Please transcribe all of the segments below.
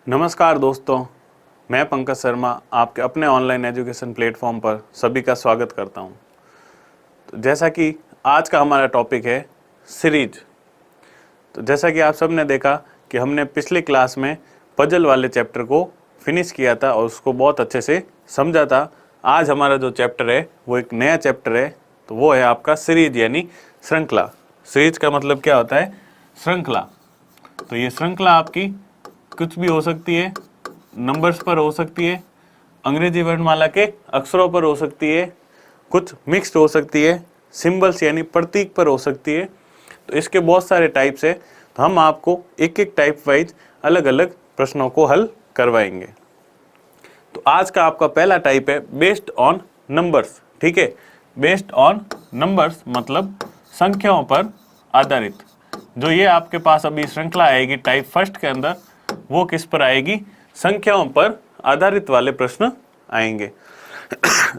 नमस्कार दोस्तों, मैं पंकज शर्मा आपके अपने ऑनलाइन एजुकेशन प्लेटफॉर्म पर सभी का स्वागत करता हूं। तो जैसा कि आज का हमारा टॉपिक है सीरीज। तो जैसा कि आप सब ने देखा कि हमने पिछली क्लास में पजल वाले चैप्टर को फिनिश किया था और उसको बहुत अच्छे से समझा था। आज हमारा जो चैप्टर है वो एक नया चैप्टर है, तो वो है आपका सीरीज यानी श्रृंखला। सीरीज का मतलब क्या होता है? श्रृंखला। तो ये श्रृंखला आपकी कुछ भी हो सकती है, नंबर्स पर हो सकती है, अंग्रेजी वर्णमाला के अक्षरों पर हो सकती है, कुछ मिक्स्ड हो सकती है, सिंबल्स यानी प्रतीक पर हो सकती है। तो इसके बहुत सारे टाइप्स है। तो हम आपको एक एक टाइप वाइज अलग अलग प्रश्नों को हल करवाएंगे। तो आज का आपका पहला टाइप है बेस्ड ऑन नंबर्स। ठीक है, बेस्ड ऑन नंबर्स मतलब संख्याओं पर आधारित। जो ये आपके पास अभी श्रृंखला आएगी टाइप फर्स्ट के अंदर, वो किस पर आएगी? संख्याओं पर आधारित वाले प्रश्न आएंगे।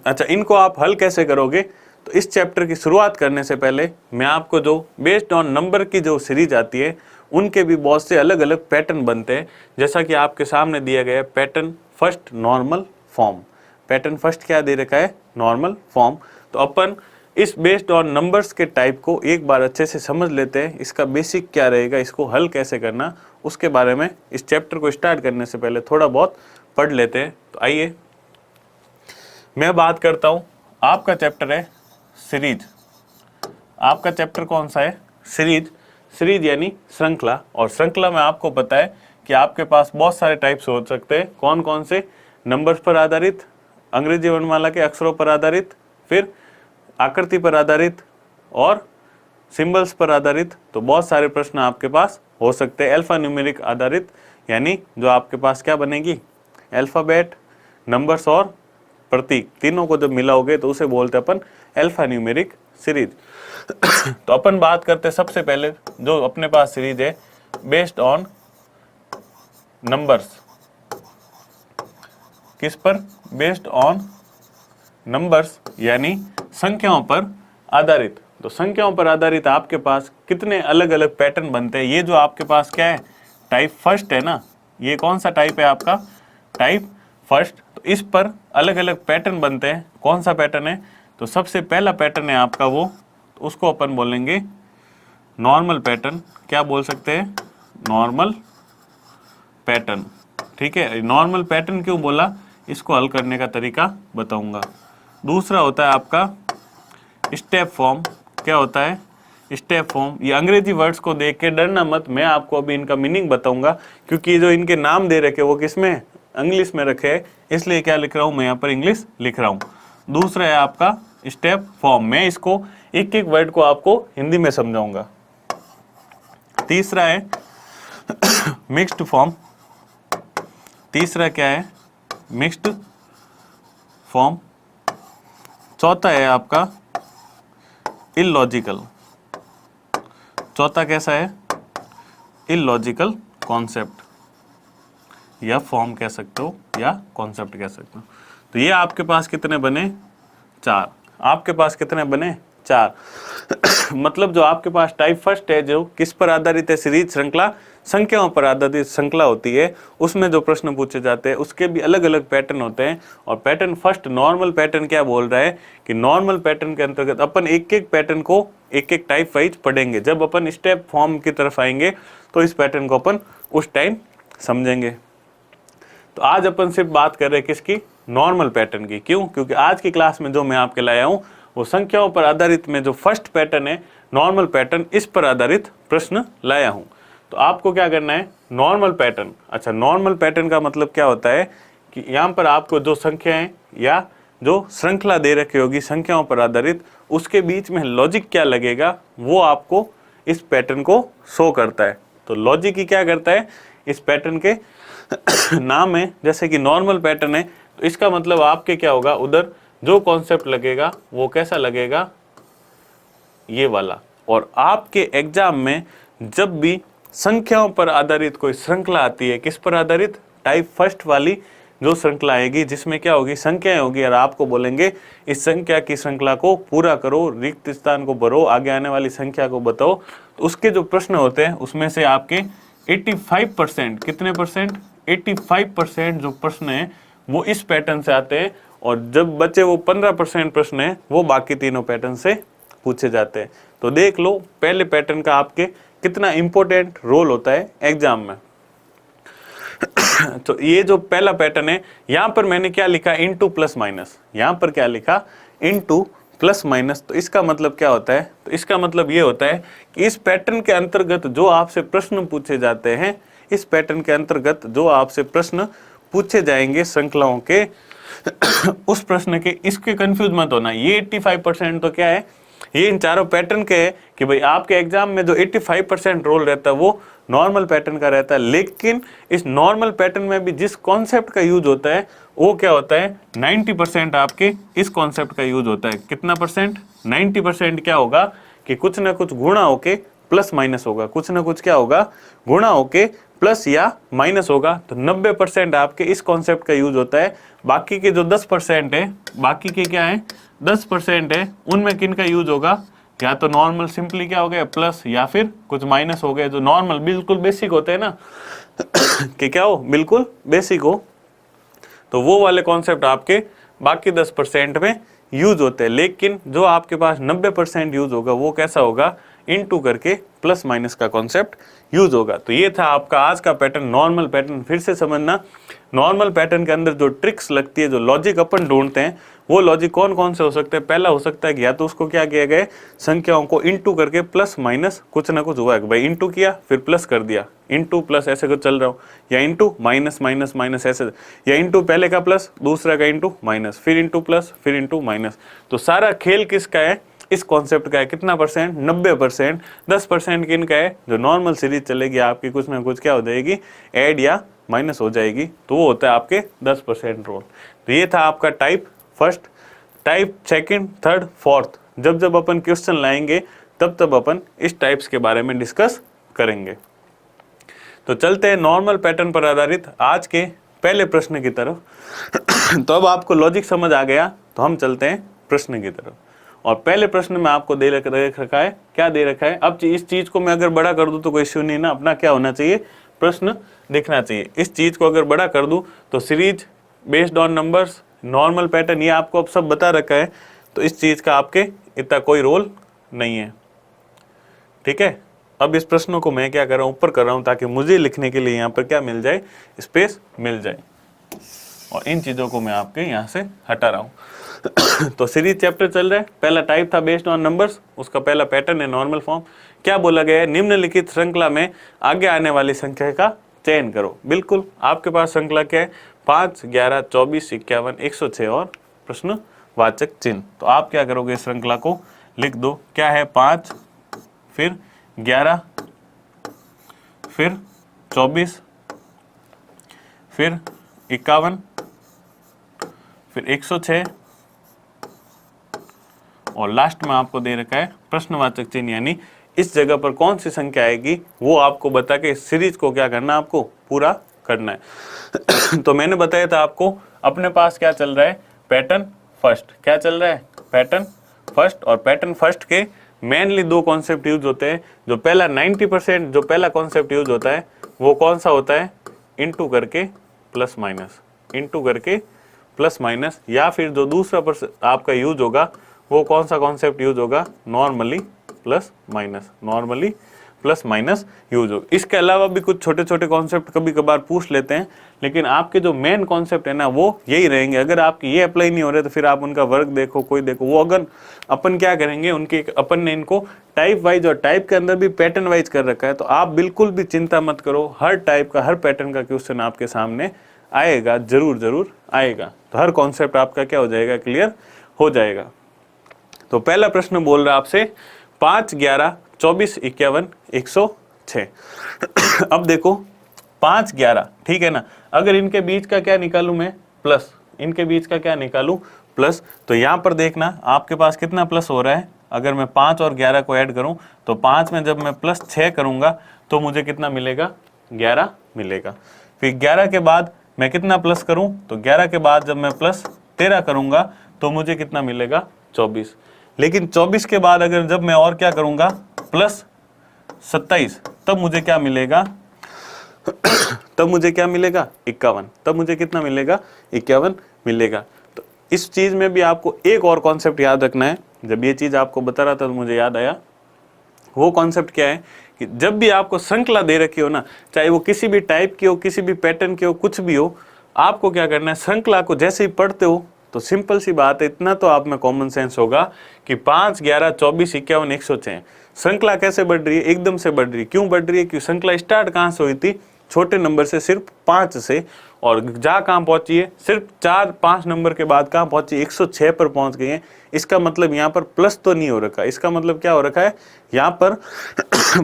अच्छा, इनको आप हल कैसे करोगे? तो इस चैप्टर की शुरुआत करने से पहले मैं आपको जो बेस्ड ऑन नंबर की जो सीरीज आती है उनके भी बहुत से अलग अलग पैटर्न बनते हैं। जैसा कि आपके सामने दिया गया है pattern first normal form. Pattern first क्या दे रखा है? Normal form. तो अपन इस बेस्ड ऑन नंबर्स के टाइप को एक बार अच्छे से समझ लेते हैं। इसका बेसिक क्या रहेगा, इसको हल कैसे करना, उसके बारे में इस चैप्टर को स्टार्ट करने से पहले थोड़ा बहुत पढ़ लेते हैं। तो आइए मैं बात करता हूँ। आपका चैप्टर है सीरीज। आपका चैप्टर कौन सा है? सीरीज। सीरीज यानी श्रृंखला। और श्रृंखला में आपको पता है कि आपके पास बहुत सारे टाइप्स हो सकते हैं। कौन कौन से? नंबर्स पर आधारित, अंग्रेजी वर्णमाला के अक्षरों पर आधारित, फिर आकृति पर आधारित और सिंबल्स पर आधारित। तो बहुत सारे प्रश्न आपके पास हो सकते हैं। अल्फा न्यूमेरिक आधारित यानी जो आपके पास क्या बनेगी? अल्फाबेट, नंबर्स और प्रतीक, तीनों को जब मिलाओगे तो उसे बोलते हैं अपन अल्फा न्यूमेरिक सीरीज। तो अपन बात करते हैं सबसे पहले जो अपने पास सीरीज है बेस्ड ऑन नंबर्स। किस पर? बेस्ड ऑन नंबर्स यानी संख्याओं पर आधारित। तो संख्याओं पर आधारित आपके पास कितने अलग अलग पैटर्न बनते हैं। ये जो आपके पास क्या है? टाइप फर्स्ट है ना। ये कौन सा टाइप है आपका? Type first. तो इस पर अलग अलग पैटर्न बनते हैं। कौन सा पैटर्न है? तो सबसे पहला पैटर्न है आपका वो, तो उसको अपन बोलेंगे नॉर्मल पैटर्न। क्या बोल सकते हैं? Normal pattern. ठीक है, नॉर्मल पैटर्न क्यों बोला, इसको हल करने का तरीका बताऊंगा। दूसरा होता है आपका स्टेप फॉर्म। क्या होता है? Step form. ये अंग्रेजी वर्ड्स को देख के डरना मत, मैं आपको अभी इनका मीनिंग बताऊंगा, क्योंकि जो इनके नाम दे रखे वो किस में? इंग्लिश में रखे हैं, इसलिए क्या लिख रहा हूं मैं यहाँ पर? इंग्लिश लिख रहा हूँ। दूसरा है आपका स्टेप फॉर्म। मैं इसको एक एक वर्ड को आपको हिंदी में समझाऊंगा। तीसरा है मिक्स्ड फॉर्म। तीसरा क्या है? Mixed form. चौथा है आपका इलॉजिकल। चौथा कैसा है? इलॉजिकल कॉन्सेप्ट या फॉर्म कह सकते हो या कॉन्सेप्ट कह सकते हो। तो ये आपके पास कितने बने? 4। आपके पास कितने बने? 4। मतलब जो आपके पास टाइप फर्स्ट है, जो किस पर आधारित है? सीरीज, श्रृंखला, संख्याओं पर आधारित श्रृंखला होती है। उसमें जो प्रश्न पूछे जाते हैं उसके भी अलग अलग पैटर्न होते हैं। और पैटर्न फर्स्ट नॉर्मल पैटर्न क्या बोल रहा है कि नॉर्मल पैटर्न के अंतर्गत अपन एक एक पैटर्न को एक एक टाइप वाइज पढ़ेंगे। जब अपन स्टेप फॉर्म की तरफ आएंगे तो इस पैटर्न को अपन उस टाइम समझेंगे। तो आज अपन सिर्फ बात कर रहे हैं किसकी? नॉर्मल पैटर्न की। क्यों? क्योंकि आज की क्लास में जो मैं आपके लाया हूँ वो संख्याओं पर आधारित में जो फर्स्ट पैटर्न है नॉर्मल पैटर्न, इस पर आधारित प्रश्न लाया हूँ। तो आपको क्या करना है? Normal pattern. अच्छा, नॉर्मल पैटर्न का मतलब क्या होता है कि यहाँ पर आपको जो संख्याएं या जो श्रृंखला दे रखी होगी संख्याओं पर आधारित, उसके बीच में लॉजिक क्या लगेगा वो आपको इस पैटर्न को शो करता है। तो लॉजिक ही क्या करता है? इस पैटर्न के नाम है, जैसे कि नॉर्मल पैटर्न है तो इसका मतलब आपके क्या होगा? उधर जो कॉन्सेप्ट लगेगा वो कैसा लगेगा? ये वाला। और आपके एग्जाम में जब भी संख्याओं पर आधारित कोई श्रृंखला आती है, किस पर आधारित? टाइप फर्स्ट वाली जो श्रृंखला आएगी जिसमें क्या होगी? संख्याएं होगी। और आपको बोलेंगे इस संख्या की श्रृंखला को पूरा करो, रिक्त स्थान को भरो, आगे आने वाली संख्या को बताओ। तो उसके जो प्रश्न होते हैं उसमें से आपके 85% कितने परसेंट? 85% जो प्रश्न है वो इस पैटर्न से आते हैं, और जब बचे वो 15% प्रश्न है वो बाकी तीनों पैटर्न से पूछे जाते हैं। तो देख लो पहले पैटर्न का आपके कितना इंपॉर्टेंट रोल होता है एग्जाम में। तो ये जो पहला पैटर्न है, यहां पर मैंने क्या लिखा, इनटू प्लस माइनस। यहां पर क्या लिखा, इनटू प्लस माइनस। तो इसका मतलब क्या होता है, तो इसका मतलब ये होता है कि इस पैटर्न के अंतर्गत जो आपसे प्रश्न पूछे जाते हैं, इस पैटर्न के अंतर्गत जो आपसे प्रश्न पूछे जाएंगे श्रृंखलाओं के उस प्रश्न के, इसके कंफ्यूज मत होना। ये 85% तो क्या है, ये इन चारों पैटर्न के है कि भाई आपके एग्जाम में जो 85% रोल रहता है वो नॉर्मल पैटर्न का रहता है। लेकिन इस नॉर्मल पैटर्न में भी जिस कॉन्सेप्ट का यूज होता है वो क्या होता है, 90% आपके इस कॉन्सेप्ट का यूज होता है। कितना परसेंट, 90% क्या होगा कि कुछ ना कुछ गुणा होके प्लस माइनस होगा, कुछ ना कुछ क्या होगा, गुणा होके प्लस या माइनस होगा। तो 90% आपके इस कॉन्सेप्ट का यूज होता है। बाकी के जो 10% है, बाकी के क्या है 10% है, उनमें किन का यूज होगा, या तो नॉर्मल सिंपली क्या हो गया प्लस, या फिर कुछ माइनस हो गया। जो नॉर्मल बिल्कुल बेसिक होते हैं ना कि क्या हो, बिल्कुल बेसिक हो, तो वो वाले कॉन्सेप्ट आपके बाकी 10% में यूज होते हैं। लेकिन जो आपके पास 90% यूज होगा वो कैसा होगा, इनटू करके प्लस माइनस का कॉन्सेप्ट यूज होगा। तो ये था आपका आज का पैटर्न, नॉर्मल पैटर्न। फिर से समझना, नॉर्मल पैटर्न के अंदर जो ट्रिक्स लगती है, जो लॉजिक अपन ढूंढते हैं, वो लॉजिक कौन कौन से हो सकते हैं। पहला हो सकता है कि या तो उसको क्या किया गया, संख्याओं को इनटू करके प्लस माइनस कुछ ना कुछ हुआ है, भाई इनटू किया फिर प्लस कर दिया, इनटू प्लस ऐसे कुछ चल रहा हो, या इनटू माइनस माइनस माइनस ऐसे, या इनटू पहले का प्लस दूसरा का इनटू माइनस, फिर इनटू प्लस फिर इनटू माइनस। तो सारा खेल किसका है, इस कॉन्सेप्ट का है। कितना परसेंट, 90%। 10% किन का है, जो नॉर्मल सीरीज चलेगी आपकी, कुछ ना कुछ क्या हो जाएगी, ऐड या माइनस हो जाएगी, तो वो होता है आपके 10% रोल। तो ये था आपका type first, type second, third, fourth. जब जब अपन क्वेश्चन लाएंगे तब तब अपन इस टाइप्स के बारे में डिस्कस करेंगे। तो चलते हैं नॉर्मल पैटर्न पर आधारित आज के पहले प्रश्न की तरफ। तो अब आपको लॉजिक समझ आ गया, तो हम चलते हैं प्रश्न की तरफ। और पहले प्रश्न में आपको दे रखा है, क्या दे रखा है। अब इस चीज को मैं अगर बड़ा कर दूं तो कोई इश्यू नहीं ना, अपना क्या होना चाहिए, प्रश्न दिखना चाहिए। इस चीज को अगर बड़ा कर दूं तो series based on numbers, normal pattern, ये आपको अब सब बता रखा है। तो इस चीज का आपके इतना कोई रोल नहीं है, ठीक है। अब इस प्रश्नों को मैं क्या कर रहा हूं, ऊपर कर रहा हूं, ताकि मुझे लिखने के लिए यहाँ पर क्या मिल जाए, स्पेस मिल जाए। और इन चीजों को मैं आपके यहाँ से हटा रहा हूँ। तो सीरीज चैप्टर चल रहा है। पहला टाइप था बेस्ड ऑन नंबर्स, उसका पहला पैटर्न है नॉर्मल फॉर्म। क्या बोला गया है, निम्नलिखित श्रृंखला में आगे आने वाली संख्या का चयन करो। बिल्कुल आपके पास श्रृंखला क्या है, 5, 11, 24, 51, 106 और प्रश्नवाचक चिन्ह। तो आप क्या करोगे, श्रृंखला को लिख दो। क्या है, 5, फिर 11, फिर 24, फिर 51, फिर 106 और लास्ट में आपको दे रखा है प्रश्नवाचक चिन्ह, यानी इस जगह पर कौन सी संख्या आएगी वो आपको बता के इस सीरीज को क्या करना है, आपको पूरा करना है। तो मैंने बताया था आपको, अपने पास क्या चल रहा है, पैटर्न फर्स्ट। क्या चल रहा है, पैटर्न फर्स्ट। और पैटर्न फर्स्ट के मेनली दो कॉन्सेप्ट यूज होते हैं। जो पहला 90% जो पहला कॉन्सेप्ट यूज होता है वो कौन सा होता है, इनटू करके प्लस माइनस, इनटू करके प्लस माइनस। या फिर जो दूसरा आपका यूज होगा वो कौन सा कॉन्सेप्ट यूज होगा, normally plus minus, normally plus minus use हो। इसके अलावा भी कुछ छोटे छोटे कॉन्सेप्ट कभी कभार पूछ लेते हैं, लेकिन आपके जो मेन कॉन्सेप्ट है ना वो यही रहेंगे। अगर आपके ये अप्लाई नहीं हो रहे तो फिर आप उनका वर्क देखो, कोई देखो, वो अगर अपन क्या करेंगे, उनके अपन ने इनको टाइप वाइज और टाइप के अंदर भी पैटर्न वाइज कर रखा है। तो आप बिल्कुल भी चिंता मत करो, हर टाइप का, हर पैटर्न का क्वेश्चन आपके सामने आएगा, जरूर आएगा। तो हर कॉन्सेप्ट आपका क्या हो जाएगा, क्लियर हो जाएगा। तो पहला प्रश्न बोल रहा है आपसे 5, 11, 24, 51, 106। अब देखो 5, 11, ठीक है ना। अगर इनके बीच का क्या निकालूं मैं, प्लस, इनके बीच का क्या निकालूं, प्लस। तो यहाँ पर देखना आपके पास कितना प्लस हो रहा है। अगर मैं 5 और 11 को ऐड करूं तो 5 में जब मैं प्लस 6 करूंगा तो मुझे कितना मिलेगा, 11 मिलेगा। फिर 11 के बाद मैं कितना प्लस करूं, तो 11 के बाद जब मैं प्लस 13 करूंगा तो मुझे कितना मिलेगा, 24। लेकिन 24 के बाद अगर जब मैं और क्या करूंगा, प्लस 27, तब मुझे क्या मिलेगा, तब मुझे क्या मिलेगा 51, तब मुझे कितना मिलेगा 51 मिलेगा। तो इस चीज में भी आपको एक और कॉन्सेप्ट याद रखना है। जब ये चीज आपको बता रहा था तो मुझे याद आया, वो कॉन्सेप्ट क्या है कि जब भी आपको श्रृंखला दे रखी हो ना, चाहे वो किसी भी टाइप की हो, किसी भी पैटर्न की हो, कुछ भी हो, आपको क्या करना है, श्रृंखला को जैसे ही पढ़ते हो तो सिंपल सी बात है, इतना तो आप में कॉमन सेंस होगा कि 5, 11, 24, 51, 106 श्रृंखला कैसे बढ़ रही है, एकदम से बढ़ रही है। क्यों बढ़ रही है? क्योंकि श्रृंखला स्टार्ट कहाँ से हुई थी, छोटे नंबर से, सिर्फ 5 से, और जहाँ कहाँ पहुंची है, सिर्फ 4-5 नंबर के बाद कहाँ पहुंची, 106 पर पहुंच गई है। इसका मतलब यहाँ पर प्लस तो नहीं हो रखा, इसका मतलब क्या हो रखा है यहाँ पर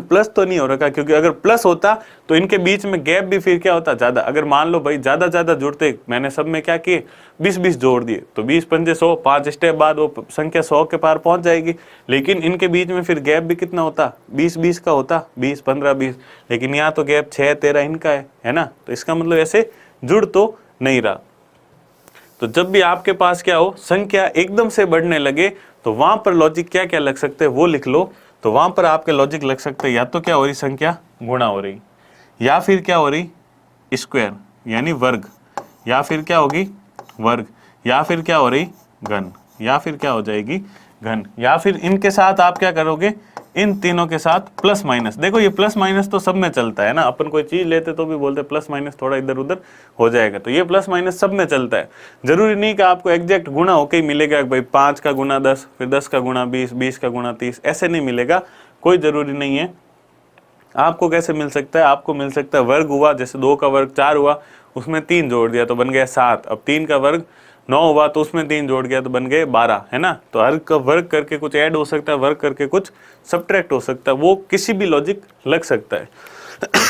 प्लस तो नहीं हो रखा, क्योंकि अगर प्लस होता तो इनके बीच में गैप भी फिर क्या होता, ज्यादा। अगर मान लो भाई ज्यादा जुड़ते, मैंने सब में क्या किए 20-20 जोड़ दिए, तो 20 पंजे 100, 5 स्टेप बाद वो संख्या 100 के पार पहुंच जाएगी। लेकिन इनके बीच में फिर गैप भी कितना होता, 20-20 का होता, 20, 15, 20। लेकिन यहाँ तो गैप 6, 13 इनका है ना, तो इसका मतलब ऐसे जुड़ तो नहीं रहा। तो जब भी आपके पास क्या हो, संख्या एकदम से बढ़ने लगे, तो वहां पर लॉजिक क्या क्या लग सकते हैं वो लिख लो। तो वहां पर आपके लॉजिक लग सकते हैं, या तो क्या हो रही, संख्या गुणा हो रही, या फिर क्या हो रही, स्क्वायर यानी वर्ग, या फिर क्या होगी वर्ग, या फिर क्या हो रही घन, या फिर क्या हो जाएगी घन, या फिर इनके साथ आप क्या करोगे, इन तीनों के साथ प्लस माइनस। देखो ये प्लस माइनस तो सब में चलता है ना, अपन कोई चीज लेते तो भी बोलते प्लस माइनस थोड़ा इधर उधर हो जाएगा, तो ये प्लस माइनस सब में चलता है। जरूरी नहीं कि आपको एग्जैक्ट गुणा होके ही मिलेगा, भाई 5 का गुणा 10, फिर 10 का गुणा 20, 20 का गुणा 30, ऐसे नहीं मिलेगा, कोई जरूरी नहीं है। आपको कैसे मिल सकता है, आपको मिल सकता है वर्ग हुआ, जैसे 2 का वर्ग 4 हुआ, उसमें 3 जोड़ दिया तो बन गया 7। अब 3 का वर्ग 9 हुआ तो उसमें 3 जोड़ गया तो बन गए 12, है ना। तो हर का वर्ग करके कुछ ऐड हो सकता है, वर्ग करके कुछ सब्ट्रैक्ट हो सकता है, वो किसी भी लॉजिक लग सकता है।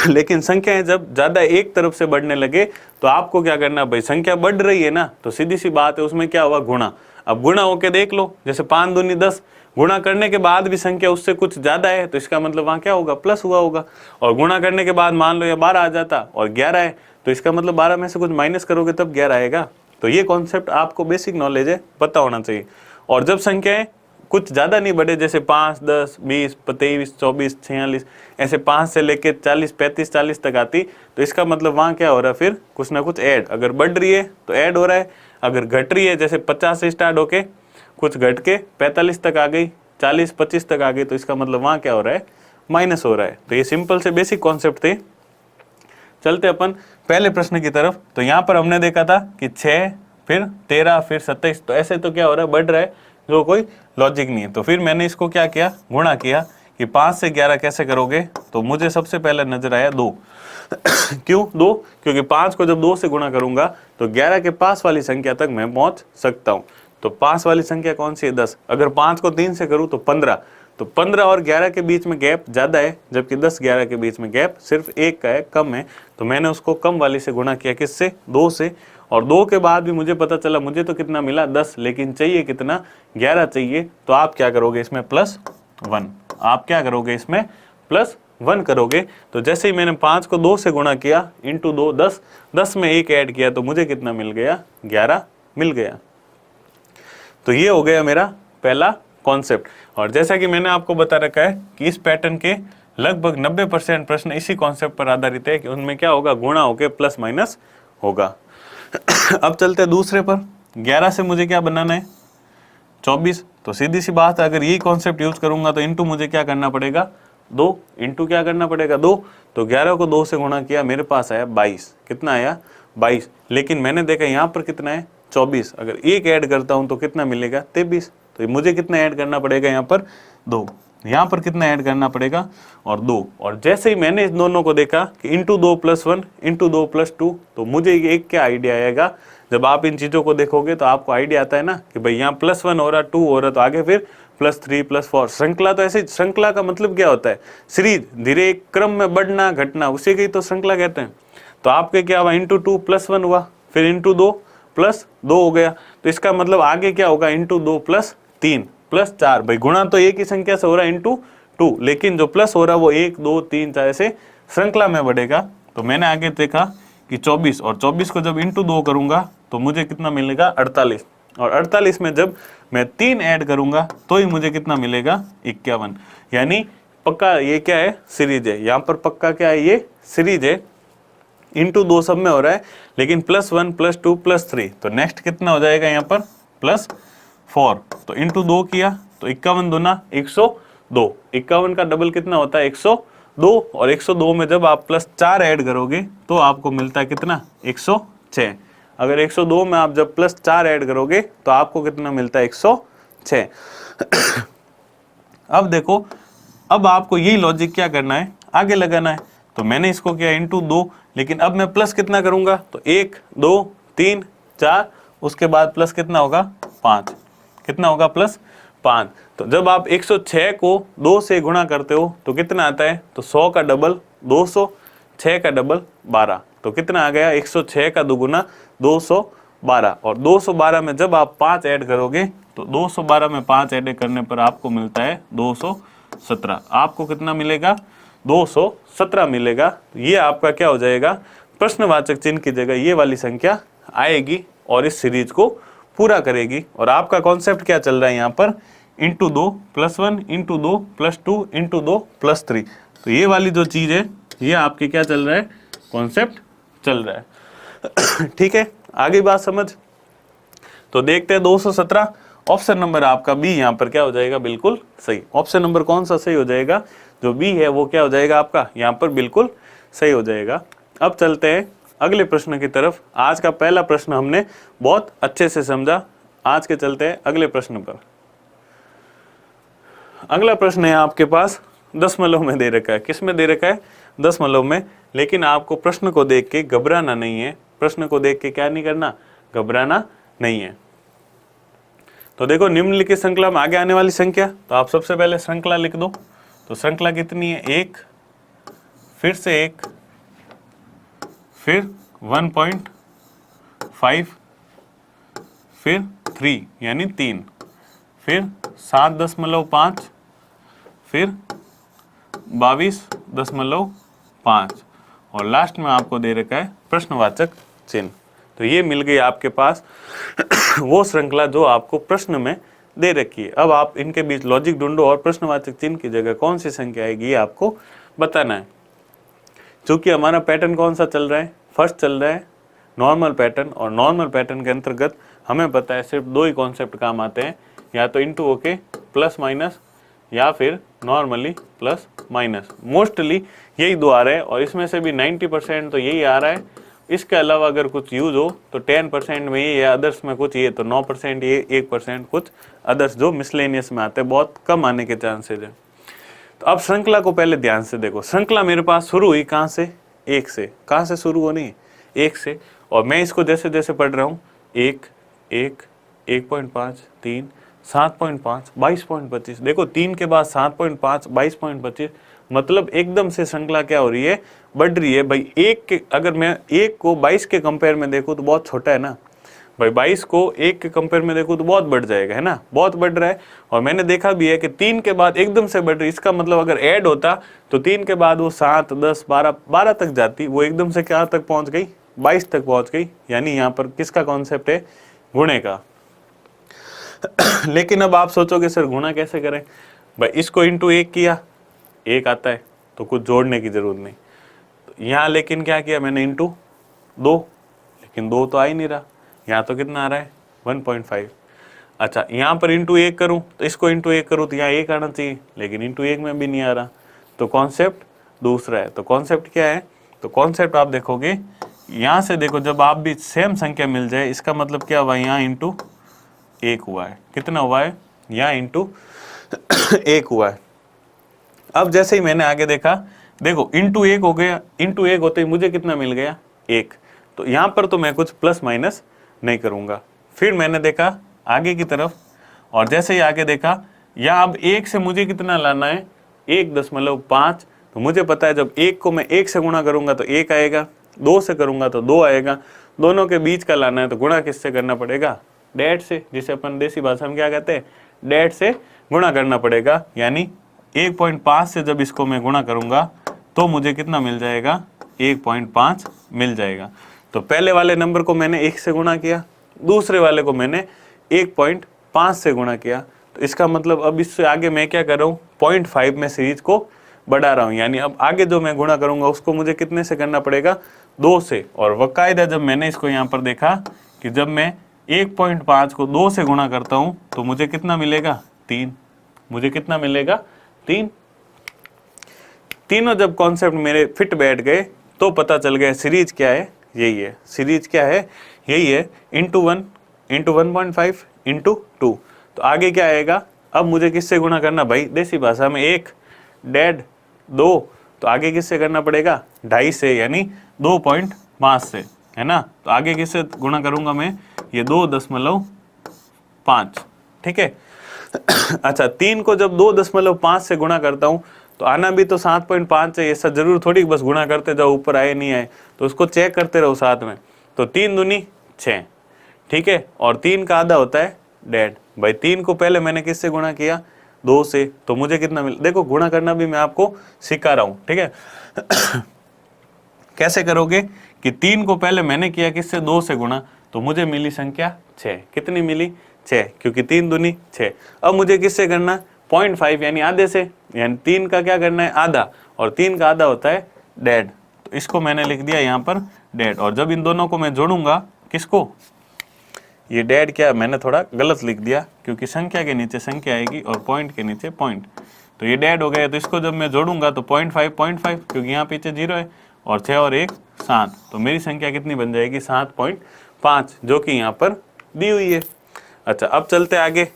लेकिन संख्याएं जब ज्यादा एक तरफ से बढ़ने लगे तो आपको क्या करना, भाई संख्या बढ़ रही है ना, तो सीधी सी बात है उसमें क्या हुआ, गुणा। अब गुणा होके देख लो, जैसे 5 दूनी 10, गुणा करने के बाद भी संख्या उससे कुछ ज्यादा है, तो इसका मतलब वहां क्या होगा, प्लस हुआ होगा। और गुणा करने के बाद मान लो ये 12 आ जाता और 11 है, तो इसका मतलब 12 में से कुछ माइनस करोगे तब 11 आएगा। तो ये कॉन्सेप्ट आपको बेसिक नॉलेज है, पता होना चाहिए। और जब संख्याएं कुछ ज्यादा नहीं बढ़े, जैसे 5, 10, 20, 23, 24, 46, ऐसे 5 से लेके 40, 35, 40 तक आती, तो इसका मतलब वहां क्या हो रहा है, फिर कुछ ना कुछ ऐड। अगर बढ़ रही है तो ऐड हो रहा है, अगर घट रही है, जैसे 50 से स्टार्ट होके कुछ घट के 45 तक आ गई, 40, 25 तक आ गई, तो इसका मतलब वहां क्या हो रहा है, माइनस हो रहा है। तो ये सिंपल से बेसिक कॉन्सेप्ट थे। चलते अपन पहले प्रश्न की तरफ। तो यहाँ पर हमने देखा था कि 6, फिर 13, फिर 27, तो ऐसे तो क्या हो रहा है, बढ़ रहा है, जो कोई लॉजिक नहीं है। तो फिर मैंने इसको क्या किया, गुणा किया कि 5 से 11 कैसे करोगे, तो मुझे सबसे पहले नजर आया 2। क्यों 2? क्योंकि 5 को जब 2 से गुणा करूंगा तो 11 के पास वाली संख्या तक मैं पहुंच सकता हूं। तो पास वाली संख्या कौन सी है, 10। अगर 5 को 3 से करूं तो 15। तो 15 और 11 के बीच में गैप ज्यादा है, जबकि 10-11 के बीच में गैप सिर्फ 1 का है, कम है। तो मैंने उसको कम वाली से गुणा किया, किससे, 2 से। और 2 के बाद भी मुझे पता चला, मुझे तो कितना मिला 10, लेकिन चाहिए कितना, 11 चाहिए। तो आप क्या करोगे इसमें, +1। आप क्या करोगे इसमें, +1 करोगे। तो जैसे ही मैंने 5 को 2 से गुणा किया, इंटू 2, 10, 10 में 1 ऐड किया, तो मुझे कितना मिल गया, 11 मिल गया। तो ये हो गया मेरा पहला कॉन्सेप्ट। और जैसा कि मैंने आपको बता रखा है कि इस पैटर्न के लगभग 90% प्रश्न इसी कॉन्सेप्ट पर आधारित है कि उनमें क्या होगा, गुणा होके प्लस माइनस होगा। अब चलते हैं दूसरे पर। 11 से मुझे क्या बनाना है, 24। तो सीधी सी बात है, अगर यही कॉन्सेप्ट यूज करूंगा तो इंटू मुझे क्या करना पड़ेगा, 2। इंटू क्या करना पड़ेगा, 2। तो 11 को 2 से गुणा किया, मेरे पास आया 22। कितना आया, 22। लेकिन मैंने देखा यहाँ पर कितना है, 24। अगर 1 ऐड करता हूं तो कितना मिलेगा, 23। तो मुझे कितना ऐड करना पड़ेगा यहाँ पर, 2। यहाँ पर कितना ऐड करना पड़ेगा, और 2। और जैसे ही मैंने इस दोनों को देखा कि इंटू 2 + 1, इंटू 2 + 2, तो मुझे एक क्या आइडिया आएगा, जब आप इन चीजों को देखोगे तो आपको आइडिया आता है ना कि भाई यहाँ +1 हो रहा, 2 हो रहा, तो आगे फिर +3, +4। श्रृंखला तो ऐसे, श्रृंखला का मतलब क्या होता है, सीरीज, धीरे एक क्रम में बढ़ना घटना, उसी की तो श्रृंखला कहते हैं। तो आपके क्या हुआ, इंटू 2 + 1 हुआ, फिर इंटू 2 + 2 हो गया। तो इसका मतलब आगे क्या होगा, इंटू 2 + 3 + 4। भाई गुणा तो एक ही संख्या से हो रहा है, इंटू 2, लेकिन जो प्लस हो रहा है वो 1, 2, 3, 4 ऐसे श्रृंखला में बढ़ेगा। तो मैंने आगे देखा कि 24, और 24 को जब इंटू 2 करूंगा तो मुझे कितना मिलेगा, 48। और 48 में जब मैं 3 ऐड करूंगा तो ही मुझे कितना मिलेगा, 51। यानी पक्का ये क्या है, सीरीज है। यहाँ पर पक्का क्या है, ये सीरीज है। इंटू 2 सब में हो रहा है, लेकिन +1 +2 +3, तो नेक्स्ट कितना हो जाएगा यहाँ पर +4, तो इंटू 2 किया तो 51 दूना 102, 51 का डबल कितना होता है 102, और 102 में जब आप +4 ऐड करोगे तो आपको मिलता है कितना 106। अगर 102 में आप जब +4 ऐड करोगे तो आपको कितना मिलता है 106। अब देखो, अब आपको यही लॉजिक क्या करना है, आगे लगाना है। तो मैंने इसको किया इंटू 2, लेकिन अब मैं प्लस कितना करूंगा, तो 1 2 3 4, उसके बाद प्लस कितना होगा 5, कितना होगा +5। तो जब आप 106 को 2 से गुणा करते हो तो कितना आता है, तो 100 का डबल 200, 6 का डबल 12, तो कितना आ गया 106 का दुगुना 212, और 212 में जब आप 5 ऐड करोगे तो 212 में 5 ऐड करने पर आपको मिलता है 217। आपको कितना मिलेगा 217 मिलेगा। ये आपका क्या हो जाएगा, प्रश्नवाचक चिन्ह की जगह ये वाली संख्या आएगी और इस सीरीज को पूरा करेगी। और आपका कॉन्सेप्ट क्या चल रहा है यहाँ पर, इंटू 2 +1 इंटू 2 +2 इंटू 2 +3, तो ये वाली जो चीज है ये आपके क्या चल रहा है, कॉन्सेप्ट चल रहा है। ठीक है, आगे बात समझ। तो देखते हैं 217, ऑप्शन नंबर आपका बी यहाँ पर क्या हो जाएगा, बिल्कुल सही। ऑप्शन नंबर कौन सा सही हो जाएगा, जो बी है वो क्या हो जाएगा आपका यहाँ पर बिल्कुल सही हो जाएगा। अब चलते हैं अगले प्रश्न की तरफ। आज का पहला प्रश्न हमने बहुत अच्छे से समझा, आज के चलते हैं अगले प्रश्न पर। अगला प्रश्न है आपके पास दशमलव में दे रखा है। किस में दे रखा है, दशमलव में। लेकिन आपको प्रश्न को देख के घबराना नहीं है, प्रश्न को देख के क्या नहीं करना, घबराना नहीं है। तो देखो, निम्नलिखित श्रृंखला में आगे आने वाली संख्या, तो आप सबसे पहले श्रृंखला लिख दो। तो श्रृंखला कितनी है, 1, फिर से 1, फिर 1.5, फिर 3 यानी 3, फिर 7.5, फिर 22.5, और लास्ट में आपको दे रखा है प्रश्नवाचक चिन्ह। तो ये मिल गई आपके पास वो श्रृंखला जो आपको प्रश्न में दे रखी है। अब आप इनके बीच लॉजिक ढूंढो और प्रश्नवाचक चिन्ह की जगह कौन सी संख्या आएगी ये आपको बताना है। क्योंकि हमारा पैटर्न कौन सा चल रहा है, फर्स्ट चल रहा है नॉर्मल पैटर्न, और नॉर्मल पैटर्न के अंतर्गत हमें पता है सिर्फ 2 ही कॉन्सेप्ट काम आते हैं, या तो इंटू ओके प्लस माइनस, या फिर नॉर्मली प्लस माइनस। मोस्टली यही 2 आ रहे हैं, और इसमें से भी 90% तो यही आ रहा है। इसके अलावा अगर कुछ यूज हो तो 10% में ये, या अदर्स में कुछ ये, तो 9% ये, 1% कुछ अदर्स जो मिसलेनियस में आते हैं, बहुत कम आने के चांसेज है। तो अब श्रृंखला को पहले ध्यान से देखो। श्रृंखला मेरे पास शुरू हुई कहाँ से, 1 से। कहाँ से शुरू होनी है, 1 से। और मैं इसको जैसे जैसे पढ़ रहा हूँ, 1 1 1.5 3 7.5 22.25, देखो 3 के बाद 7.5 22.25, मतलब एकदम से श्रृंखला क्या हो रही है, बढ़ रही है भाई। 1 के, अगर मैं 1 को 22 के कंपेयर में देखूँ तो बहुत छोटा है ना भाई, 22 को 1 के कंपेयर में देखूँ तो बहुत बढ़ जाएगा, है ना, बहुत बढ़ रहा है। और मैंने देखा भी है कि 3 के बाद एकदम से बढ़ रही, इसका मतलब अगर ऐड होता तो 3 के बाद वो 7 10 12 तक जाती, वो एकदम से क्या तक पहुंच गई, 22 तक पहुंच गई। यानी यहाँ पर किसका कॉन्सेप्ट है, गुणे का। लेकिन अब आप सोचोगे सर गुणा कैसे करें भाई, इसको इंटू 1 किया, 1 आता है तो कुछ जोड़ने की जरूरत नहीं। तो यहाँ लेकिन क्या किया मैंने, इंटू 2, लेकिन 2 तो आ ही नहीं रहा, यहाँ तो कितना आ रहा है 1.5। अच्छा, यहाँ पर इंटू 1 करूँ तो इसको इंटू 1 करूँ तो यहाँ 1 आना चाहिए, लेकिन इंटू 1 में भी नहीं आ रहा, तो कॉन्सेप्ट दूसरा है। तो कॉन्सेप्ट क्या है, तो कॉन्सेप्ट आप देखोगे यहाँ से, देखो जब आप भी सेम संख्या मिल जाए, इसका मतलब क्या हुआ, यहाँ इंटू 1 हुआ है, कितना हुआ है, यहाँ इंटू 1 हुआ है। अब जैसे ही मैंने आगे देखा, देखो इंटू 1 हो गया, इंटू 1 होते ही मुझे कितना मिल गया, 1। तो यहाँ पर तो मैं कुछ प्लस माइनस नहीं करूँगा। फिर मैंने देखा आगे की तरफ, और जैसे ही आगे देखा, यहाँ अब 1 से मुझे कितना लाना है, 1.5। तो मुझे पता है जब 1 को मैं 1 से गुणा करूँगा तो 1 आएगा, 2 से करूँगा तो 2 आएगा, दोनों के बीच का लाना है तो गुणा किससे करना पड़ेगा, डेट से, जिसे अपन देसी भाषा में क्या कहते हैं, डेट से गुणा करना पड़ेगा। यानी 1.5 से जब इसको मैं गुणा करूंगा तो मुझे कितना मिल जाएगा, 1.5 मिल जाएगा। तो पहले वाले नंबर को मैंने 1 से गुणा किया, दूसरे वाले को मैंने 1.5 से गुणा किया। तो इसका मतलब अब इससे आगे मैं क्या कर रहा हूँ, 0.5 में सीरीज को बढ़ा रहा हूँ, यानी अब आगे जो मैं गुणा करूंगा उसको मुझे कितने से करना पड़ेगा, 2 से। और वकायदा जब मैंने इसको यहाँ पर देखा कि जब मैं 1.5 को 2 से गुणा करता हूँ तो मुझे कितना मिलेगा, 3। मुझे कितना मिलेगा, 3। तीनों जब कॉन्सेप्ट मेरे फिट बैठ गए तो पता चल गया सीरीज क्या है, यही है सीरीज, क्या है, यही है, इंटू 1 इंटू 1.5 इंटू 2। तो आगे क्या आएगा, अब मुझे किससे गुणा करना भाई, देसी भाषा में 1, डेढ़, 2, तो आगे किससे करना पड़ेगा, 2.5 से, यानी 2.5 से, है ना। तो आगे किससे गुणा करूंगा मैं, ये 2.5, ठीक है। अच्छा, 3 को जब 2.5 से गुणा करता हूं तो आना भी तो 7.5 है, ऐसा जरूर थोड़ी बस गुणा करते जाओ ऊपर आए नहीं आए, तो उसको चेक करते रहो साथ में। तो 3 दूनी 6, ठीक है, और 3 का आधा होता है 1.5। भाई 3 को पहले मैंने किससे गुणा किया, 2 से, तो मुझे कितना मिल, देखो गुणा करना भी मैं आपको सिखा रहा हूं, ठीक है। कैसे करोगे कि 3 को पहले मैंने किया किससे, 2 से गुणा, तो मुझे मिली संख्या 6। कितनी मिली, 6, क्योंकि 3 दूनी 6। अब मुझे किससे करना, 0.5 यानी आधे से, यानी 3 का क्या करना है, आधा, और 3 का आधा होता है 1.5। तो इसको मैंने लिख दिया यहाँ पर 1.5। और जब इन दोनों को मैं जोड़ूंगा, किसको, ये 1.5 क्या, मैंने थोड़ा गलत लिख दिया क्योंकि संख्या के नीचे संख्या आएगी और पॉइंट के नीचे पॉइंट, तो ये 1.5 हो गया। तो इसको जब मैं जोड़ूंगा तो 0.5 क्योंकि यहाँ पीछे 0 है, और 6 और 1 7, तो मेरी संख्या कितनी बन जाएगी, 7.5, जो कि यहाँ पर दी हुई है। अच्छा, अब चलते आगे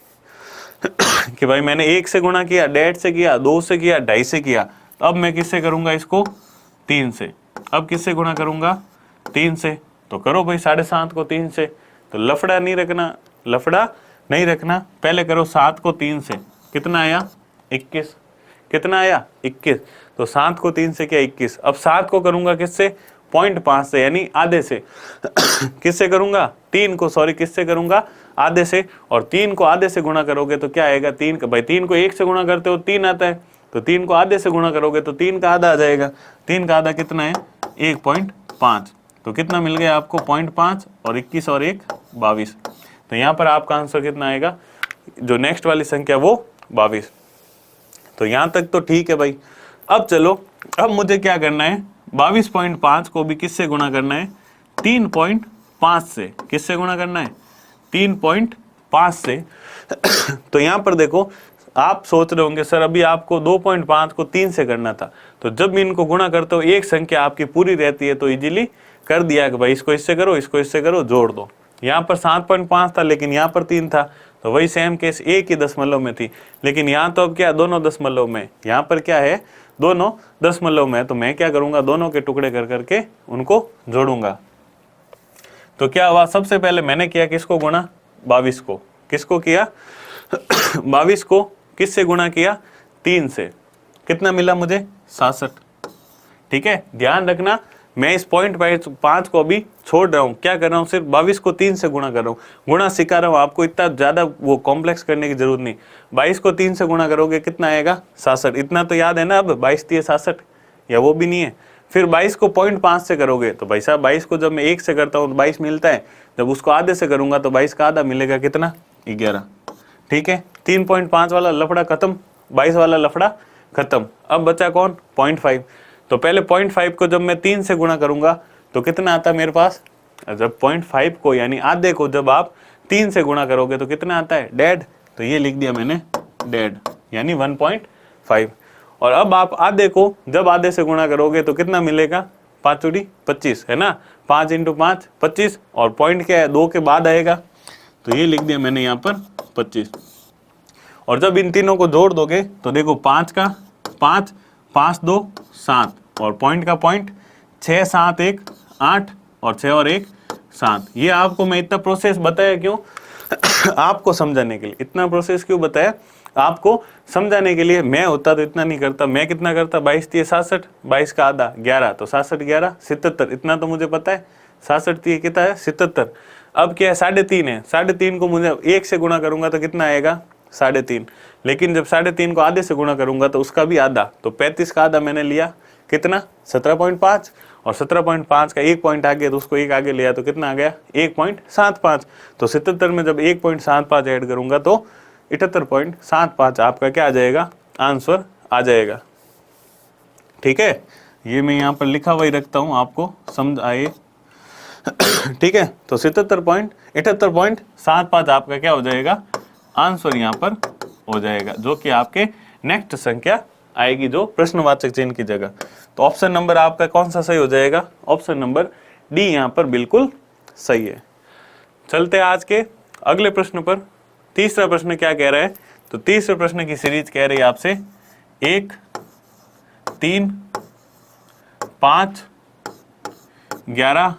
कि भाई मैंने 1 से गुणा किया, 1.5 से किया, 2 से किया, 2.5 से किया, तो अब मैं किससे करूंगा इसको, 3 से। अब किससे गुणा करूंगा, 3 से। तो करो भाई 7.5 को 3 से, तो लफड़ा नहीं रखना, लफड़ा नहीं रखना, पहले करो 7 को 3 से, कितना आया, 21। कितना आया, 21। तो 7 को 3 से क्या, 21। अब 7 को करूंगा किससे, 0.5 से, यानी आधे से। किससे करूंगा, 3 को, सॉरी किससे करूंगा, आधे से। और 3 को आधे से गुणा करोगे तो क्या आएगा, 3 का, भाई 3 को 1 से गुणा करते हो 3 आता है, तो 3 को आधे से गुणा करोगे तो 3 का आधा आ जाएगा। 3 का आधा कितना है, 1.5। तो कितना मिल गया आपको, 0.5 और 21 और 1 22। तो यहाँ पर आपका आंसर कितना आएगा, जो नेक्स्ट वाली संख्या वो 22। तो यहाँ तक तो ठीक है भाई। अब चलो, अब मुझे क्या करना है, 22.5 को भी किससे गुणा करना है, 3.5 से। किससे गुणा करना है, 3.5 से। तो यहाँ पर देखो, आप सोच रहे होंगे सर अभी आपको 2.5 को 3 से करना था, तो जब इनको गुणा करते हो एक संख्या आपकी पूरी रहती है तो इजीली कर दिया कि भाई इसको इससे करो, इसको इससे करो, जोड़ दो। यहाँ पर 7.5 था लेकिन यहाँ पर 3 था, तो वही सेम केस, एक ही दशमलव में थी, लेकिन यहाँ तो अब क्या, दोनों दशमलव में, यहाँ पर क्या है, दोनों दशमलव में। तो मैं क्या करूंगा, दोनों के टुकड़े कर करके उनको जोड़ूंगा। तो क्या हुआ, सबसे पहले मैंने किया किसको गुणा, 22 को। किसको किया, 22 को किससे गुणा किया, 3 से। कितना मिला मुझे, 67। ठीक है, ध्यान रखना मैं इस 0.5 को अभी छोड़ रहा हूँ, क्या कर रहा हूँ, सिर्फ 22 को 3 से गुणा कर रहा हूँ, गुणा सिखा रहा हूँ आपको, इतना ज्यादा वो कॉम्प्लेक्स करने की जरूरत नहीं। 22 को 3 से गुणा करोगे कितना आएगा, 67। इतना तो याद है ना, अब 22 3 67, या वो भी नहीं है। फिर 22 को 0.5 से करोगे तो भाई साहब 22 को जब मैं 1 से करता हूँ तो 22 मिलता है, जब उसको आधे से करूंगा तो 22 का आधा मिलेगा, कितना, 11। ठीक है, 3.5 वाला लफड़ा खत्म, 22 वाला लफड़ा खत्म। अब बचा कौन, 0.5। तो पहले 0.5 को जब मैं 3 से गुणा करूंगा तो कितना आता है मेरे पास, जब 0.5 को यानी आधे को जब आप 3 से गुणा करोगे तो कितना आता है, 1.5। तो ये लिख दिया मैंने 1.5 यानी 1.5। और अब आप आधे को जब आधे से गुणा करोगे तो कितना मिलेगा, 5 चौड़ी 25, है ना, 5 × 5 25, और पॉइंट क्या है, 2 के बाद आएगा, तो ये लिख दिया मैंने यहाँ पर 25। और जब इन तीनों को जोड़ दोगे तो देखो 5 का 5, 5 2 7, और पॉइंट का पॉइंट 6 7 1 8, और 6 और 1 7। ये आपको मैं इतना प्रोसेस बताया क्यों, आपको समझाने के लिए। इतना प्रोसेस क्यों बताया, आपको समझाने के लिए। मैं होता तो इतना नहीं करता, मैं कितना करता, 22 3 67, 22 का आधा 11, तो 67 11 77, इतना तो मुझे पता है। 67 3 कितना है, 77। अब क्या है, 3.5 है, 3.5 को मुझे 1 से गुणा करूंगा तो कितना आएगा, 3.5। लेकिन जब 3.5 को आधे से गुणा करूंगा तो उसका भी आधा, तो 35 का आधा मैंने लिया, कितना, 17.5, और 17.5 का 1 पॉइंट आ गया तो उसको 1 आगे लिया तो कितना आ गया, 1.75। तो 77 में जब 1.75 ऐड करूंगा तो 78.75 आपका क्या आ जाएगा, आंसर आ जाएगा। ठीक है, ये मैं यहाँ पर लिखा हुआ ही रखता हूँ, आपको समझ आए। ठीक है, तो 77.78.75 आपका क्या हो जाएगा, आंसर यहाँ पर हो जाएगा, जो कि आपके नेक्स्ट संख्या आएगी जो प्रश्नवाचक चिन्ह की जगह। तो ऑप्शन नंबर आपका कौन सा सही हो जाएगा, ऑप्शन नंबर डी यहाँ पर बिल्कुल सही है। चलते हैं आज के अगले प्रश्न पर। तीसरा प्रश्न क्या कह रहा है, तो तीसरे प्रश्न की सीरीज कह रही है आपसे 1, 3, 5, 11,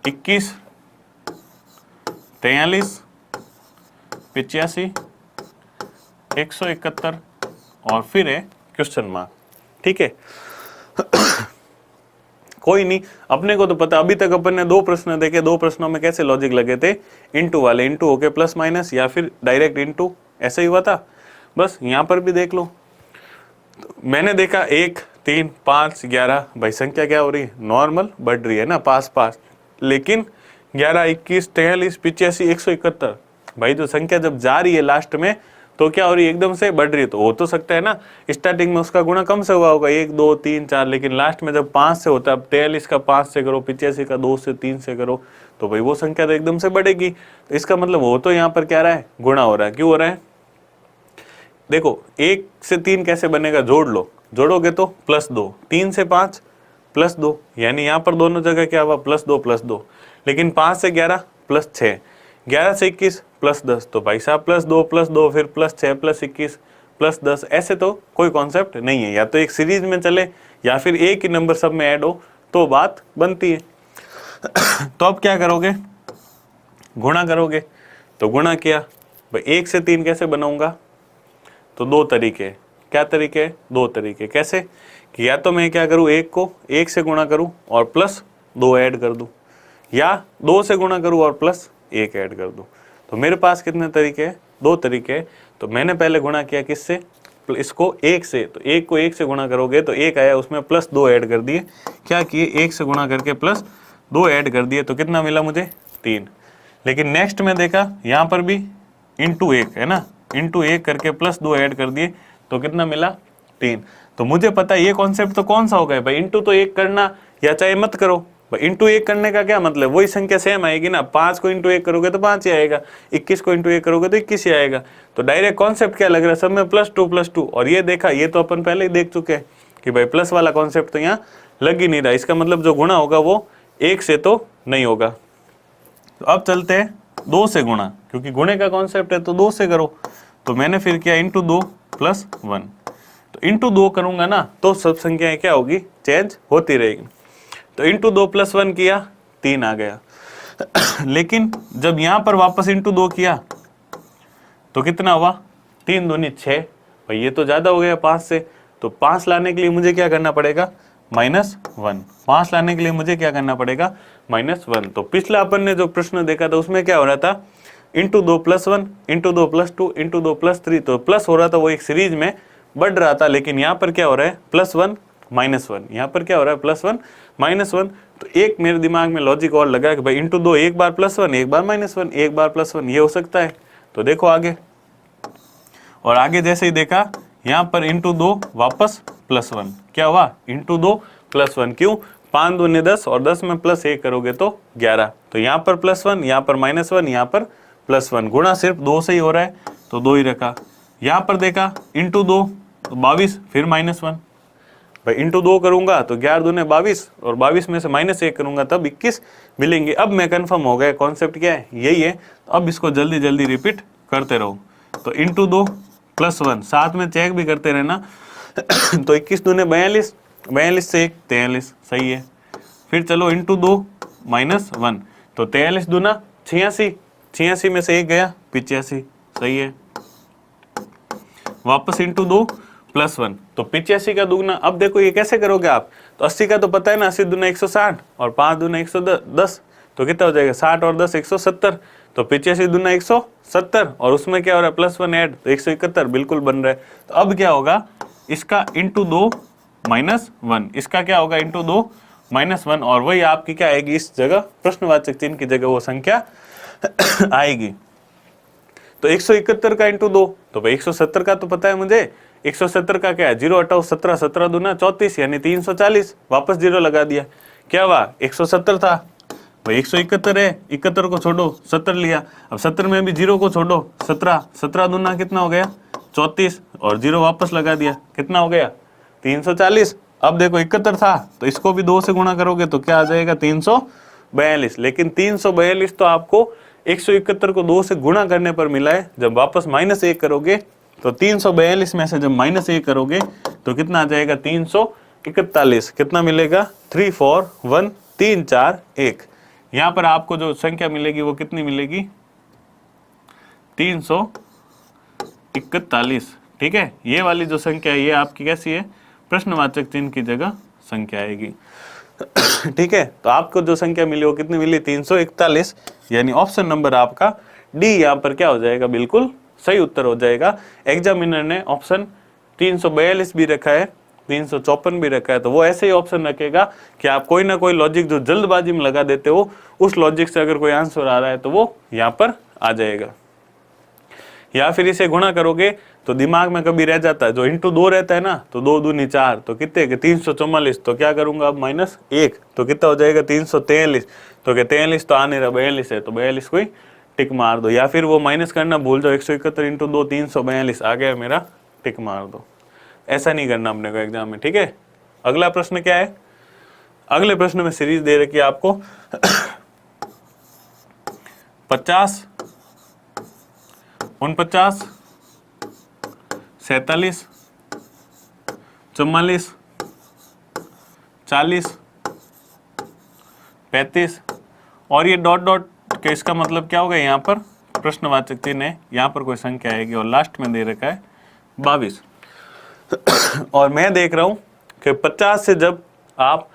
21, 43, 85, 171 और फिर है क्वेश्चन मार्क। ठीक है, कोई नहीं, अपने को तो पता, अभी तक अपन ने 2 प्रश्न देखे, 2 प्रश्नों में कैसे लॉजिक लगे थे, इनटू वाले, इनटू होके प्लस माइनस या फिर डायरेक्ट इनटू, ऐसे ही हुआ था। बस यहाँ पर भी देख लो, तो मैंने देखा 1, 3, 5, 11, भाई संख्या क्या हो रही है, नॉर्मल बढ़ रही है ना, पास पास, लेकिन 11, 21, 43, 85, 171, भाई जो संख्या जब जा रही है लास्ट में तो क्या हो रही है, एकदम से बढ़ रही है। तो हो तो सकता है ना स्टार्टिंग में उसका गुणा कम से हुआ होगा, 1, 2, 3, 4, लेकिन लास्ट में जब 5 से होता है, अब 43 का 5 से करो, 85 का 2 से 3 से करो, तो भाई वो संख्या तो एकदम से बढ़ेगी। तो इसका मतलब हो तो यहाँ पर क्या रहा है, गुणा हो रहा है। क्यों हो रहा है, देखो 1 से 3 कैसे बनेगा, जोड़ लो, जोड़ोगे तो +2, 3 से 5 +2, यानी यहाँ पर दोनों जगह क्या हुआ, +2 +2, लेकिन 5 से 11 +6, 11 से 21 +10, तो भाई साहब +2 +2 फिर +6 +21 +10, ऐसे तो कोई कॉन्सेप्ट नहीं है। या तो एक सीरीज में चले या फिर एक ही नंबर सब में ऐड हो तो बात बनती है। तो अब क्या करोगे, गुणा करोगे, तो गुणा किया, भाई 1 से 3 कैसे बनाऊंगा, तो 2 तरीके। क्या तरीके, 2 तरीके। कैसे कि या तो मैं क्या करूँ, 1 को 1 से गुणा करूँ और +2 ऐड कर दूँ, या 2 से गुणा करूँ और +1 ऐड कर दूँ। तो मेरे पास कितने तरीके हैं, 2 तरीके हैं। तो मैंने पहले गुणा किया किससे, इसको 1 से, तो 1 को 1 से गुणा करोगे तो 1 आया, उसमें +2 ऐड कर दिए। क्या किए, 1 से गुणा करके +2 ऐड कर दिए, तो कितना मिला मुझे, 3। लेकिन नेक्स्ट में देखा यहाँ पर भी इंटू 1 है ना, इंटू 1 करके +2 ऐड कर दिए, तो कितना मिला, 3। तो मुझे पता है ये कॉन्सेप्ट तो कौन सा हो गया भाई, इंटू तो 1 करना या चाहे मत करो, इंटू 1 करने का क्या मतलब, वही संख्या सेम आएगी ना, 5 को इंटू 1 करोगे तो 5 ही आएगा, 21 को इंटू 1 करोगे तो 21 ही आएगा। तो डायरेक्ट कॉन्सेप्ट क्या लग रहा है, सब में +2 और ये देखा, ये तो अपन पहले ही देख चुके हैं कि भाई प्लस वाला कॉन्सेप्ट तो यहाँ लग ही नहीं रहा, इसका मतलब जो गुणा होगा वो 1 से तो नहीं होगा। तो अब चलते हैं 2 से गुणा, क्योंकि गुणे का कॉन्सेप्ट है तो 2 से करो। तो मैंने फिर किया इंटू 2 + 1, तो इंटू 2 करूंगा ना तो सब संख्याएं क्या होगी, चेंज होती रहेगी। तो इंटू 2 + 1 किया, 3 आ गया। लेकिन जब यहां पर वापस इंटू 2 किया तो कितना हुआ, 3 दूनी 6, भाई ये तो ज्यादा हो गया 5 से। तो 5 लाने के लिए मुझे क्या करना पड़ेगा, -1। 5 लाने के लिए मुझे क्या करना पड़ेगा, -1। तो पिछला अपन ने जो प्रश्न देखा था उसमें क्या हो रहा था, इंटू 2 + 1, इंटू 2 + 2, इंटू 2 + 3, तो प्लस हो रहा था, वो एक सीरीज में बढ़ रहा था। लेकिन यहाँ पर क्या हो रहा है, +1 -1, यहाँ पर क्या हो रहा है, +1 -1। तो एक मेरे दिमाग में लॉजिक और लगा कि भाई इंटू 2 एक बार +1, एक बार -1, एक बार +1, ये हो सकता है। तो देखो आगे, और आगे जैसे ही देखा यहाँ पर इंटू 2 वापस +1, क्या हुआ, इंटू 2 +1। क्यों, 5 दूनी 10 और 10 में +1 करोगे तो 11। तो यहाँ पर +1, यहाँ पर -1, यहाँ पर +1, गुणा सिर्फ 2 से ही हो रहा है तो 2 ही रखा। यहाँ पर देखा इंटू 2 तो 22, फिर -1, भाई इंटू 2 करूंगा तो 11 दूने 22 और 22 में से -1 करूंगा तब 21 मिलेंगे। अब मैं कंफर्म हो गया कॉन्सेप्ट क्या है, यही है। तो अब इसको जल्दी जल्दी रिपीट करते रहो। तो इंटू 2 + 1, साथ में चेक भी करते रहना। तो 21 दूने 42, 42 से 1 43, सही है। फिर चलो इंटू 2 -1, तो 43 दूना 86, 86 में से 1 गया 85, सही है। वापस इंटू 2 + 1, तो 85 का दुगना। अब देखो ये कैसे करोगे आप, तो 80 का तो पता है ना, 80 दूना 160 और 5 दूना 110, तो कितना हो जाएगा, 60 और 10 170। तो 85 दूना 170 और उसमें क्या हो रहा है, +1 ऐड, तो 171 बिल्कुल बन रहा है। तो अब क्या होगा, इसका इंटू 2 -1, इसका क्या होगा, इंटू 2 -1, और वही आपकी क्या आएगी, इस जगह प्रश्नवाचक चिन्ह की जगह वो संख्या आएगी। तो 171 का इंटू 2, तो भाई 170 का तो पता है मुझे, 170 का क्या है, 0 हटाओ 17, 17 दूना 34 यानी 340, वापस 0 लगा दिया, क्या हुआ 170 था भाई 171 है, 71 को छोड़ो 70 लिया, अब 70 में भी 0 को छोड़ो 17, 17 दूना कितना हो गया 34 और 0 वापस लगा दिया, कितना हो गया 340। अब देखो 71 था तो इसको भी 2 से गुणा करोगे तो क्या आ जाएगा 342, लेकिन 342 तो आपको 171 को 2 से गुणा करने पर मिला है, जब वापस -1 करोगे तो 342 में से जब -1 करोगे तो कितना आ जाएगा 341, कितना मिलेगा 3 4 1 3 4 1। यहाँ पर आपको जो संख्या मिलेगी वो कितनी मिलेगी 341, ठीक है। ये वाली जो संख्या है ये आपकी कैसी है, प्रश्नवाचक चिन्ह की जगह संख्या आएगी, ठीक है। तो आपको जो संख्या मिली वो कितनी मिली 341, यानी ऑप्शन नंबर आपका डी यहाँ पर क्या हो जाएगा, बिल्कुल सही उत्तर हो जाएगा। एग्जामिनर ने ऑप्शन 342 भी रखा है, 354 भी रखा है, तो वो ऐसे ही ऑप्शन रखेगा कि आप कोई ना कोई लॉजिक जो जल्दबाजी में लगा देते हो, उस लॉजिक से अगर कोई आंसर आ रहा है तो वो यहाँ पर आ जाएगा। या फिर इसे गुणा करोगे तो दिमाग में कभी रह जाता है, जो इंटू 2 रहता है ना, तो 2 दूनी 4 तो कितने के 344, तो क्या करूंगा अब -1 तो कितना हो जाएगा 343, तो क्या 43 तो आ नहीं रहा 42 है, तो 42 कोई टिक मार दो। या फिर वो माइनस करना भूल जाओ, 171 इंटू 2 342 आ गया मेरा, टिक मार दो। ऐसा नहीं करना अपने को एग्जाम में, ठीक है। अगला प्रश्न क्या है, अगले प्रश्न में सीरीज दे रखी है आपको 50 49 47 44 40 35 और ये डॉट डॉट के, इसका मतलब क्या होगा, यहाँ पर प्रश्नवाचक चिन्ह है, यहाँ पर कोई संख्या आएगी और लास्ट में दे रखा है 22। और मैं देख रहा हूं कि 50 से जब आप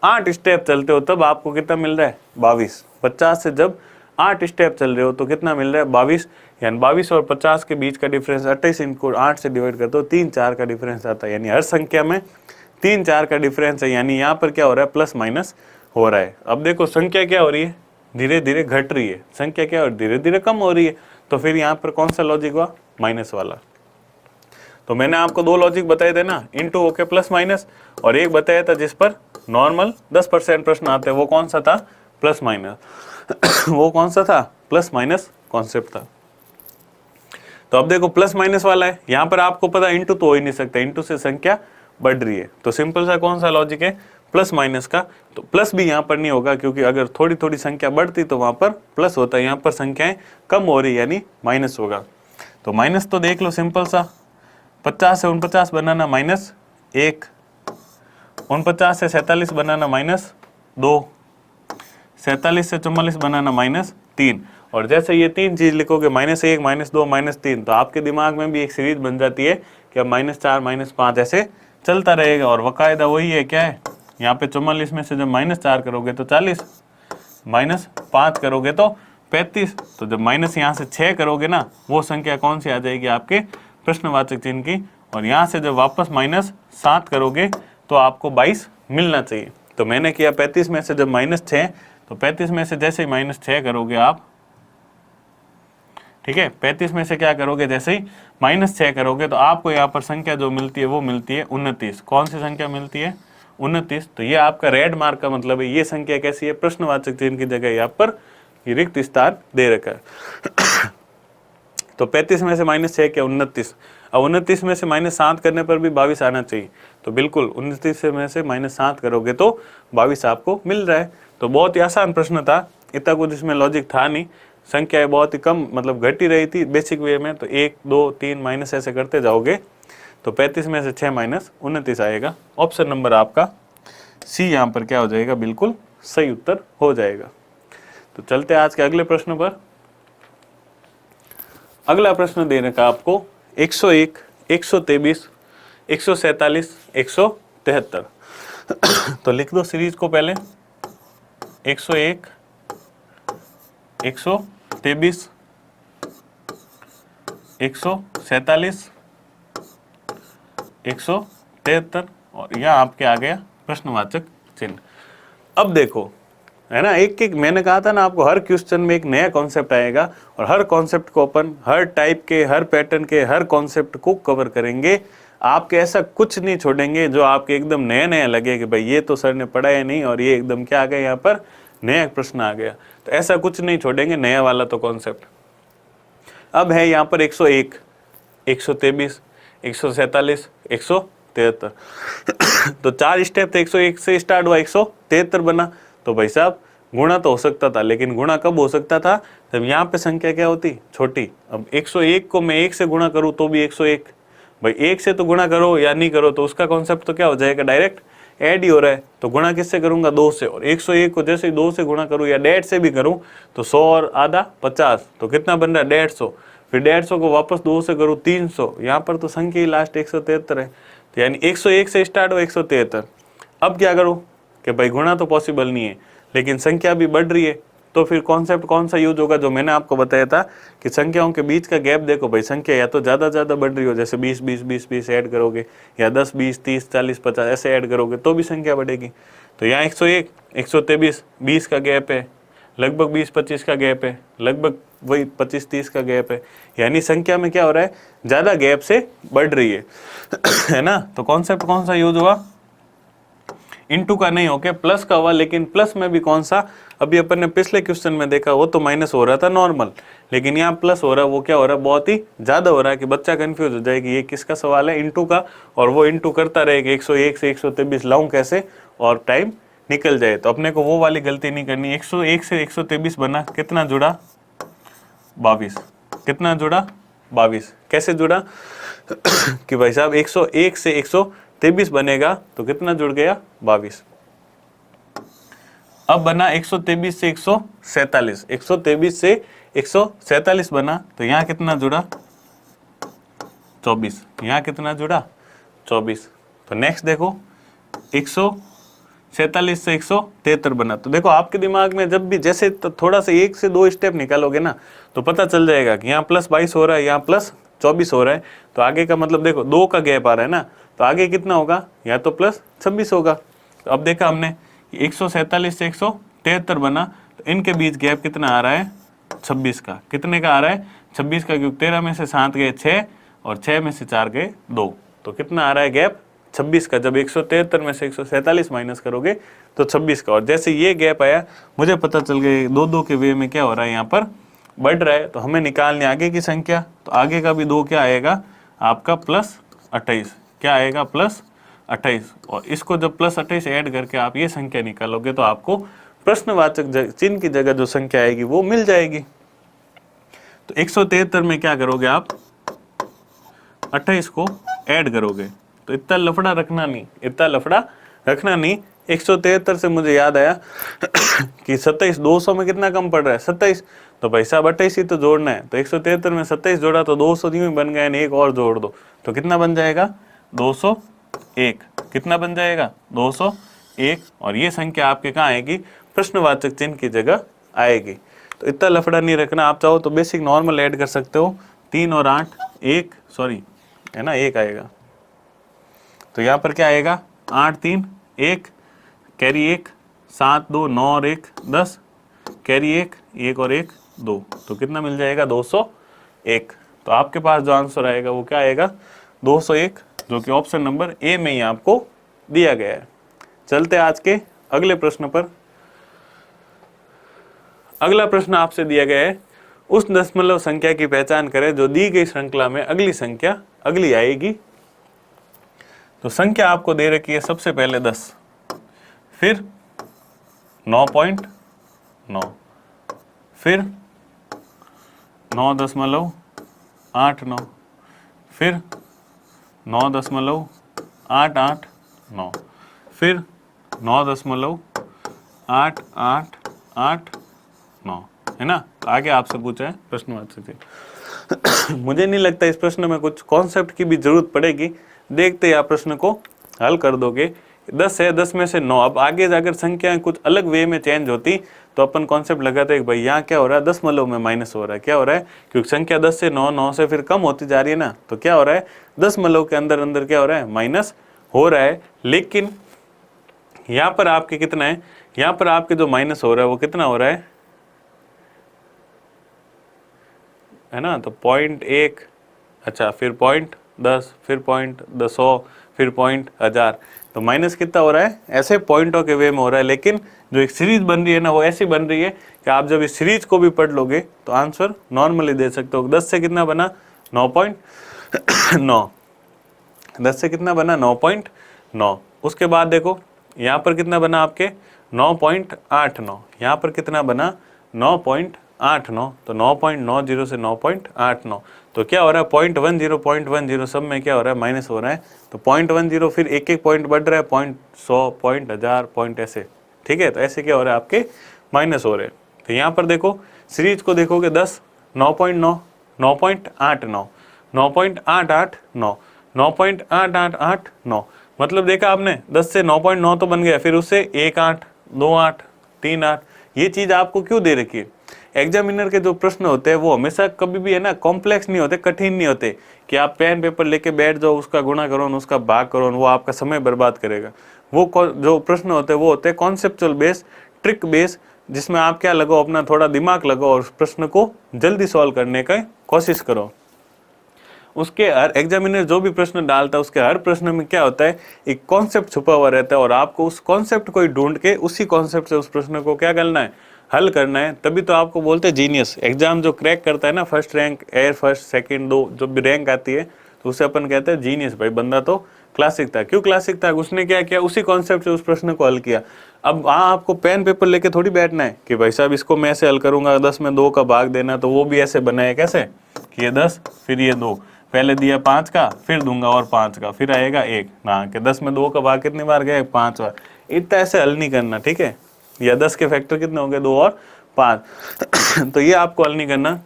8 स्टेप चलते हो तब आपको कितना मिल रहा है 22। 50 से जब 8 स्टेप चल रहे हो तो कितना मिल रहा है 22, यानी 22 और 50 के बीच का डिफरेंस 28 इनको 8 से डिवाइड करते हो 3 4 का डिफरेंस आता है, यानी हर संख्या में 3 4 का डिफरेंस है, यानी यहाँ पर क्या हो रहा है प्लस माइनस हो रहा है। अब देखो संख्या क्या हो रही है, धीरे धीरे घट रही है, संख्या क्या हो रही है धीरे धीरे कम हो रही है, तो फिर यहाँ पर कौन सा लॉजिक हुआ, माइनस वाला। तो मैंने आपको 2 लॉजिक बताए थे ना, इनटू ओके प्लस माइनस, और एक बताया था जिस पर नॉर्मल 10% प्रश्न आते हैं, वो कौन सा था, प्लस माइनस वो कौन सा था, प्लस माइनस कॉन्सेप्ट था। तो अब देखो प्लस माइनस वाला है, यहाँ पर आपको पता इनटू तो हो ही नहीं सकता, इनटू से संख्या बढ़ रही है, तो सिंपल सा कौन सा लॉजिक है, प्लस माइनस का। तो प्लस भी यहाँ पर नहीं होगा, क्योंकि अगर थोड़ी थोड़ी संख्या बढ़ती तो वहां पर प्लस होता है, यहाँ पर संख्याएं कम हो रही यानी माइनस होगा। तो माइनस तो देख लो सिंपल सा, 50 से 49 बनाना -1, 49 से 47 बनाना -2, 47 से 44 बनाना -3, और जैसे ये 3 चीज लिखोगे -1 -2 -3, तो आपके दिमाग में भी एक सीरीज बन जाती है कि अब -4 -5 ऐसे चलता रहेगा। और वकायदा वही है, क्या है यहाँ पे 44 में से जब -4 करोगे तो 40, -5 करोगे तो 35, तो जब माइनस यहाँ से 6 करोगे ना, वो संख्या कौन सी आ जाएगी आपके प्रश्नवाचक चिन्ह की, और यहाँ से जब वापस -7 करोगे तो आपको 22 मिलना चाहिए। तो मैंने किया 35 में से जब -6, तो 35 में से जैसे ही -6 करोगे आप, ठीक है, 35 में से क्या करोगे, जैसे ही -6 करोगे तो आपको यहाँ पर संख्या जो मिलती है वो मिलती है 29। कौन सी संख्या मिलती है, 29। तो ये आपका रेड मार्क का मतलब है, ये संख्या कैसी है, प्रश्नवाचक चिन्ह की जगह यहाँ पर रिक्त स्थान दे रखा है। तो 35 में से -6 क्या 29, अब 29 में से -7 करने पर भी 22 आना चाहिए, तो बिल्कुल 29 में से -7 करोगे तो 22 आपको मिल रहा है। तो बहुत ही आसान प्रश्न था, इतना कुछ इसमें लॉजिक था नहीं, संख्याएं बहुत ही कम मतलब घट ही रही थी बेसिक वे में, तो 1 2 3 माइनस ऐसे करते जाओगे तो 35 में से 6 -29 आएगा। ऑप्शन नंबर आपका सी यहाँ पर क्या हो जाएगा, बिल्कुल सही उत्तर हो जाएगा। तो चलते हैं आज के अगले प्रश्न पर। अगला प्रश्न देने का आपको 101, 123, 147, 173। तो लिख दो सीरीज को पहले, 101, 123, 147, 173, और यह आपके आ गया प्रश्नवाचक चिन्ह। अब देखो है ना। एक एक मैंने कहा था ना आपको, हर क्वेश्चन में एक नया कॉन्सेप्ट आएगा और हर कॉन्सेप्ट को अपन हर टाइप के, हर पैटर्न के, हर कॉन्सेप्ट को कवर करेंगे। आपके ऐसा कुछ नहीं छोड़ेंगे जो आपके एकदम नया नया लगे कि भाई ये तो सर ने पढ़ाया नहीं और ये एकदम क्या आ गया, यहाँ पर नया प्रश्न आ गया। तो ऐसा कुछ नहीं छोड़ेंगे, नया वाला तो कॉन्सेप्ट। अब है यहाँ पर 101, 123, 147, 173। तो 4 स्टेप थे, 101 से स्टार्ट हुआ, 173 बना। तो भाई साहब गुणा तो हो सकता था, लेकिन गुणा कब हो सकता था, जब यहाँ पे संख्या क्या होती, छोटी। अब 101 को मैं 1 से गुणा करूँ तो भी 101, भाई 1 से तो गुणा करो या नहीं करो तो उसका कॉन्सेप्ट तो क्या हो जाएगा, डायरेक्ट ऐड ही हो रहा है। तो गुणा किससे करूंगा, 2 से। और 101 को जैसे ही 2 से गुणा करूँ या 1.5 से भी करूँ तो 100 और आधा 50, तो कितना बन रहा है, 150। फिर 150 को वापस 2 से करूँ 300, यहाँ पर तो संख्या ही लास्ट 173 है। तो यानी 101 से स्टार्ट हो 173। अब क्या करूँ कि भाई गुणा तो पॉसिबल नहीं है, लेकिन संख्या भी बढ़ रही है। तो फिर कॉन्सेप्ट कौन सा यूज होगा, जो मैंने आपको बताया था कि संख्याओं के बीच का गैप देखो भाई, संख्या या तो ज़्यादा बढ़ रही हो, जैसे 20 20 20 20 ऐड करोगे, या 10 20 30 40 50 ऐसे ऐड करोगे तो भी संख्या बढ़ेगी। तो यहाँ 101, 123, 20 का गैप है, लगभग 20-25 का गैप है, लगभग वही 25-30 का गैप है। यानी संख्या में क्या हो रहा है, ज़्यादा गैप से बढ़ रही है है ना। तो कॉन्सेप्ट कौन सा यूज हुआ, इनटू का नहीं होके प्लस का हुआ। लेकिन प्लस में भी कौन सा, अभी अपन ने पिछले क्वेश्चन में देखा वो तो माइनस हो रहा था नॉर्मल, लेकिन यहाँ प्लस हो रहा है। वो क्या हो रहा है, बहुत ही ज्यादा हो रहा है कि बच्चा कंफ्यूज हो जाए कि ये किसका सवाल है, इनटू का, और वो इनटू करता रहेगा 101 से 123 लाऊं कैसे और टाइम निकल जाए। तो अपने को वो वाली गलती नहीं करनी। 101 से 123 बना, कितना जुड़ा, 22। कितना जुड़ा, 22। कैसे जुड़ा कि भाई साहब 101 से 123 बनेगा तो कितना जुड़ गया, 22। अब बना 123 से 147, 123 से 147 बना, तो यहाँ कितना जुड़ा, 24। यहाँ कितना जुड़ा, 24। तो नेक्स्ट देखो 147 से 173 बना। तो देखो आपके दिमाग में जब भी जैसे तो थोड़ा सा 1 से 2 स्टेप निकालोगे ना तो पता चल जाएगा कि यहाँ प्लस 22 हो रहा है, यहाँ प्लस 24 हो रहा है। तो आगे का मतलब देखो 2 का गैप आ रहा है ना, तो आगे कितना होगा, या तो प्लस 26 होगा। तो अब देखा हमने 147 से 173 बना, तो इनके बीच गैप कितना आ रहा है, 26 का। कितने का आ रहा है, 26 का, क्योंकि 13 में से 7 गए 6 और 6 में से 4 गए 2, तो कितना आ रहा है गैप, 26 का। जब 173 में से 147 माइनस करोगे तो 26 का। और जैसे ये गैप आया मुझे पता चल गया 2-2 के वे में क्या हो रहा है, यहाँ पर बढ़ रहा है। तो हमें निकालने आगे की संख्या, तो आगे का भी 2 क्या आएगा आपका, प्लस 28। क्या आएगा, प्लस 28। और इसको जब प्लस 28 ऐड करके आप ये संख्या निकालोगे तो आपको प्रश्नवाचक चिन्ह की जगह जो संख्या आएगी वो मिल जाएगी। तो 173 में क्या करोगे आप, 28 को ऐड करोगे। तो इतना लफड़ा रखना नहीं, इतना लफड़ा रखना नहीं। 173 से मुझे याद आया कि 27 200 में कितना कम पड़ रहा है, 27। तो भाई साहब 28 ही तो जोड़ना है। तो 173 में 27 जोड़ा तो 200 यूं ही बन गया, एक और जोड़ दो तो कितना बन जाएगा, 201। कितना बन जाएगा, 201। और ये संख्या आपके कहाँ आएगी, प्रश्नवाचक चिन्ह की जगह आएगी। तो इतना लफड़ा नहीं रखना। आप चाहो तो बेसिक नॉर्मल ऐड कर सकते हो, 3 और 8 1, सॉरी है ना, 1 आएगा। तो यहाँ पर क्या आएगा, 8 3 1, कैरी 1, 7 2 9 और 1 10, कैरी 1 1 और 1 2, तो कितना मिल जाएगा, 201। तो आपके पास जो आंसर आएगा वो क्या आएगा, 201, जो कि ऑप्शन नंबर ए में ही आपको दिया गया है। चलते आज के अगले प्रश्न पर। अगला प्रश्न आपसे दिया गया है, उस दशमलव संख्या की पहचान करें जो दी गई श्रृंखला में अगली संख्या अगली आएगी। तो संख्या आपको दे रखी है सबसे पहले 10, फिर 9.9, फिर 9.89, फिर 9.889, फिर 9.8889, है ना। आगे आपसे पूछा है प्रश्नवाचक चिन्ह। मुझे नहीं लगता इस प्रश्न में कुछ कॉन्सेप्ट की भी जरूरत पड़ेगी। देखते ही आप प्रश्न को हल कर दोगे। 10 है, 10 में से 9। अब आगे जाकर संख्याएं कुछ अलग वे में चेंज होती तो अपन कॉन्सेप्ट लगाते हैं कि भाई यहाँ क्या हो रहा है, दशमलव में माइनस हो रहा है। क्या हो रहा है, क्योंकि संख्या 10 से 9, 9 से फिर कम होती जा रही है ना, तो क्या हो रहा है, दशमलव के अंदर अंदर क्या हो रहा है, माइनस हो रहा है। लेकिन यहाँ पर आपके कितना है, यहाँ पर आपके जो माइनस हो रहा है वो कितना हो रहा है ना, तो 0.1, अच्छा फिर 0.10, फिर 0.100, फिर 0.1000, तो माइनस कितना हो रहा है, ऐसे पॉइंटों के वे में हो रहा है। लेकिन जो एक सीरीज बन रही है ना, वो ऐसी बन रही है कि आप जब इस सीरीज को भी पढ़ लोगे तो आंसर नॉर्मली दे सकते हो। 10 से कितना बना 9.9, 10 से कितना बना 9.9। उसके बाद देखो यहाँ पर कितना बना आपके 9.89, यहाँ पर कितना बना 9.89, तो 9.90 से 9.89, तो क्या हो रहा है 0.10, 0.10 सब में क्या हो रहा है माइनस हो रहा है। तो 0.10 फिर एक एक पॉइंट बढ़ रहा है, 100, 1000 पॉइंट ऐसे, ठीक है। तो ऐसे क्या हो रहा है आपके माइनस हो रहे हैं। तो यहाँ पर देखो सीरीज को देखोगे 10, 9.9, 9.89, 9.889, 9.8889, मतलब देखा आपने 10 से 9.9 तो बन गया, फिर उससे 1 8, 2 8, 3 8। ये चीज आपको क्यों दे रखी है? एग्जामिनर के जो प्रश्न होते हैं वो हमेशा कभी भी है ना कॉम्प्लेक्स नहीं होते, कठिन नहीं होते कि आप पेन पेपर लेके बैठ जाओ, उसका गुणा करो, उसका भाग करो, वो आपका समय बर्बाद करेगा। वो जो प्रश्न होते हैं वो होते हैं कॉन्सेप्चुअल बेस, ट्रिक बेस, जिसमें आप क्या लगाओ, अपना थोड़ा दिमाग लगाओ और उस प्रश्न को जल्दी सॉल्व करने का कोशिश करो। उसके हर एग्जामिनर जो भी प्रश्न डालता है उसके हर प्रश्न में क्या होता है, एक कॉन्सेप्ट छुपा हुआ रहता है और आपको उस कॉन्सेप्ट को ही ढूंढ के उसी कॉन्सेप्ट से उस प्रश्न को क्या करना है, हल करना है। तभी तो आपको बोलते हैं जीनियस। एग्जाम जो क्रैक करता है ना, first rank, air first, second, दो जो भी रैंक आती है, तो उसे अपन कहते हैं जीनियस। भाई बंदा तो क्लासिक था। क्यों क्लासिक था? उसने क्या किया, उसी कॉन्सेप्ट से उस प्रश्न को हल किया। अब आपको पेन पेपर लेके थोड़ी बैठना है कि भाई साहब इसको मैं ऐसे हल करूंगा, 10 में 2 का भाग देना, तो वो भी ऐसे बनाए कैसे कि ये 10 फिर ये 2, पहले दिया 5 का, फिर दूंगा और 5 का, फिर आएगा 1 ना, कि 10 में 2 का भाग कितनी बार गया, 5 बार। इतना ऐसे हल नहीं करना, ठीक है। या 10 के फैक्टर कितने हो गए, 2 और 5 तो ये आपको हल नहीं करना।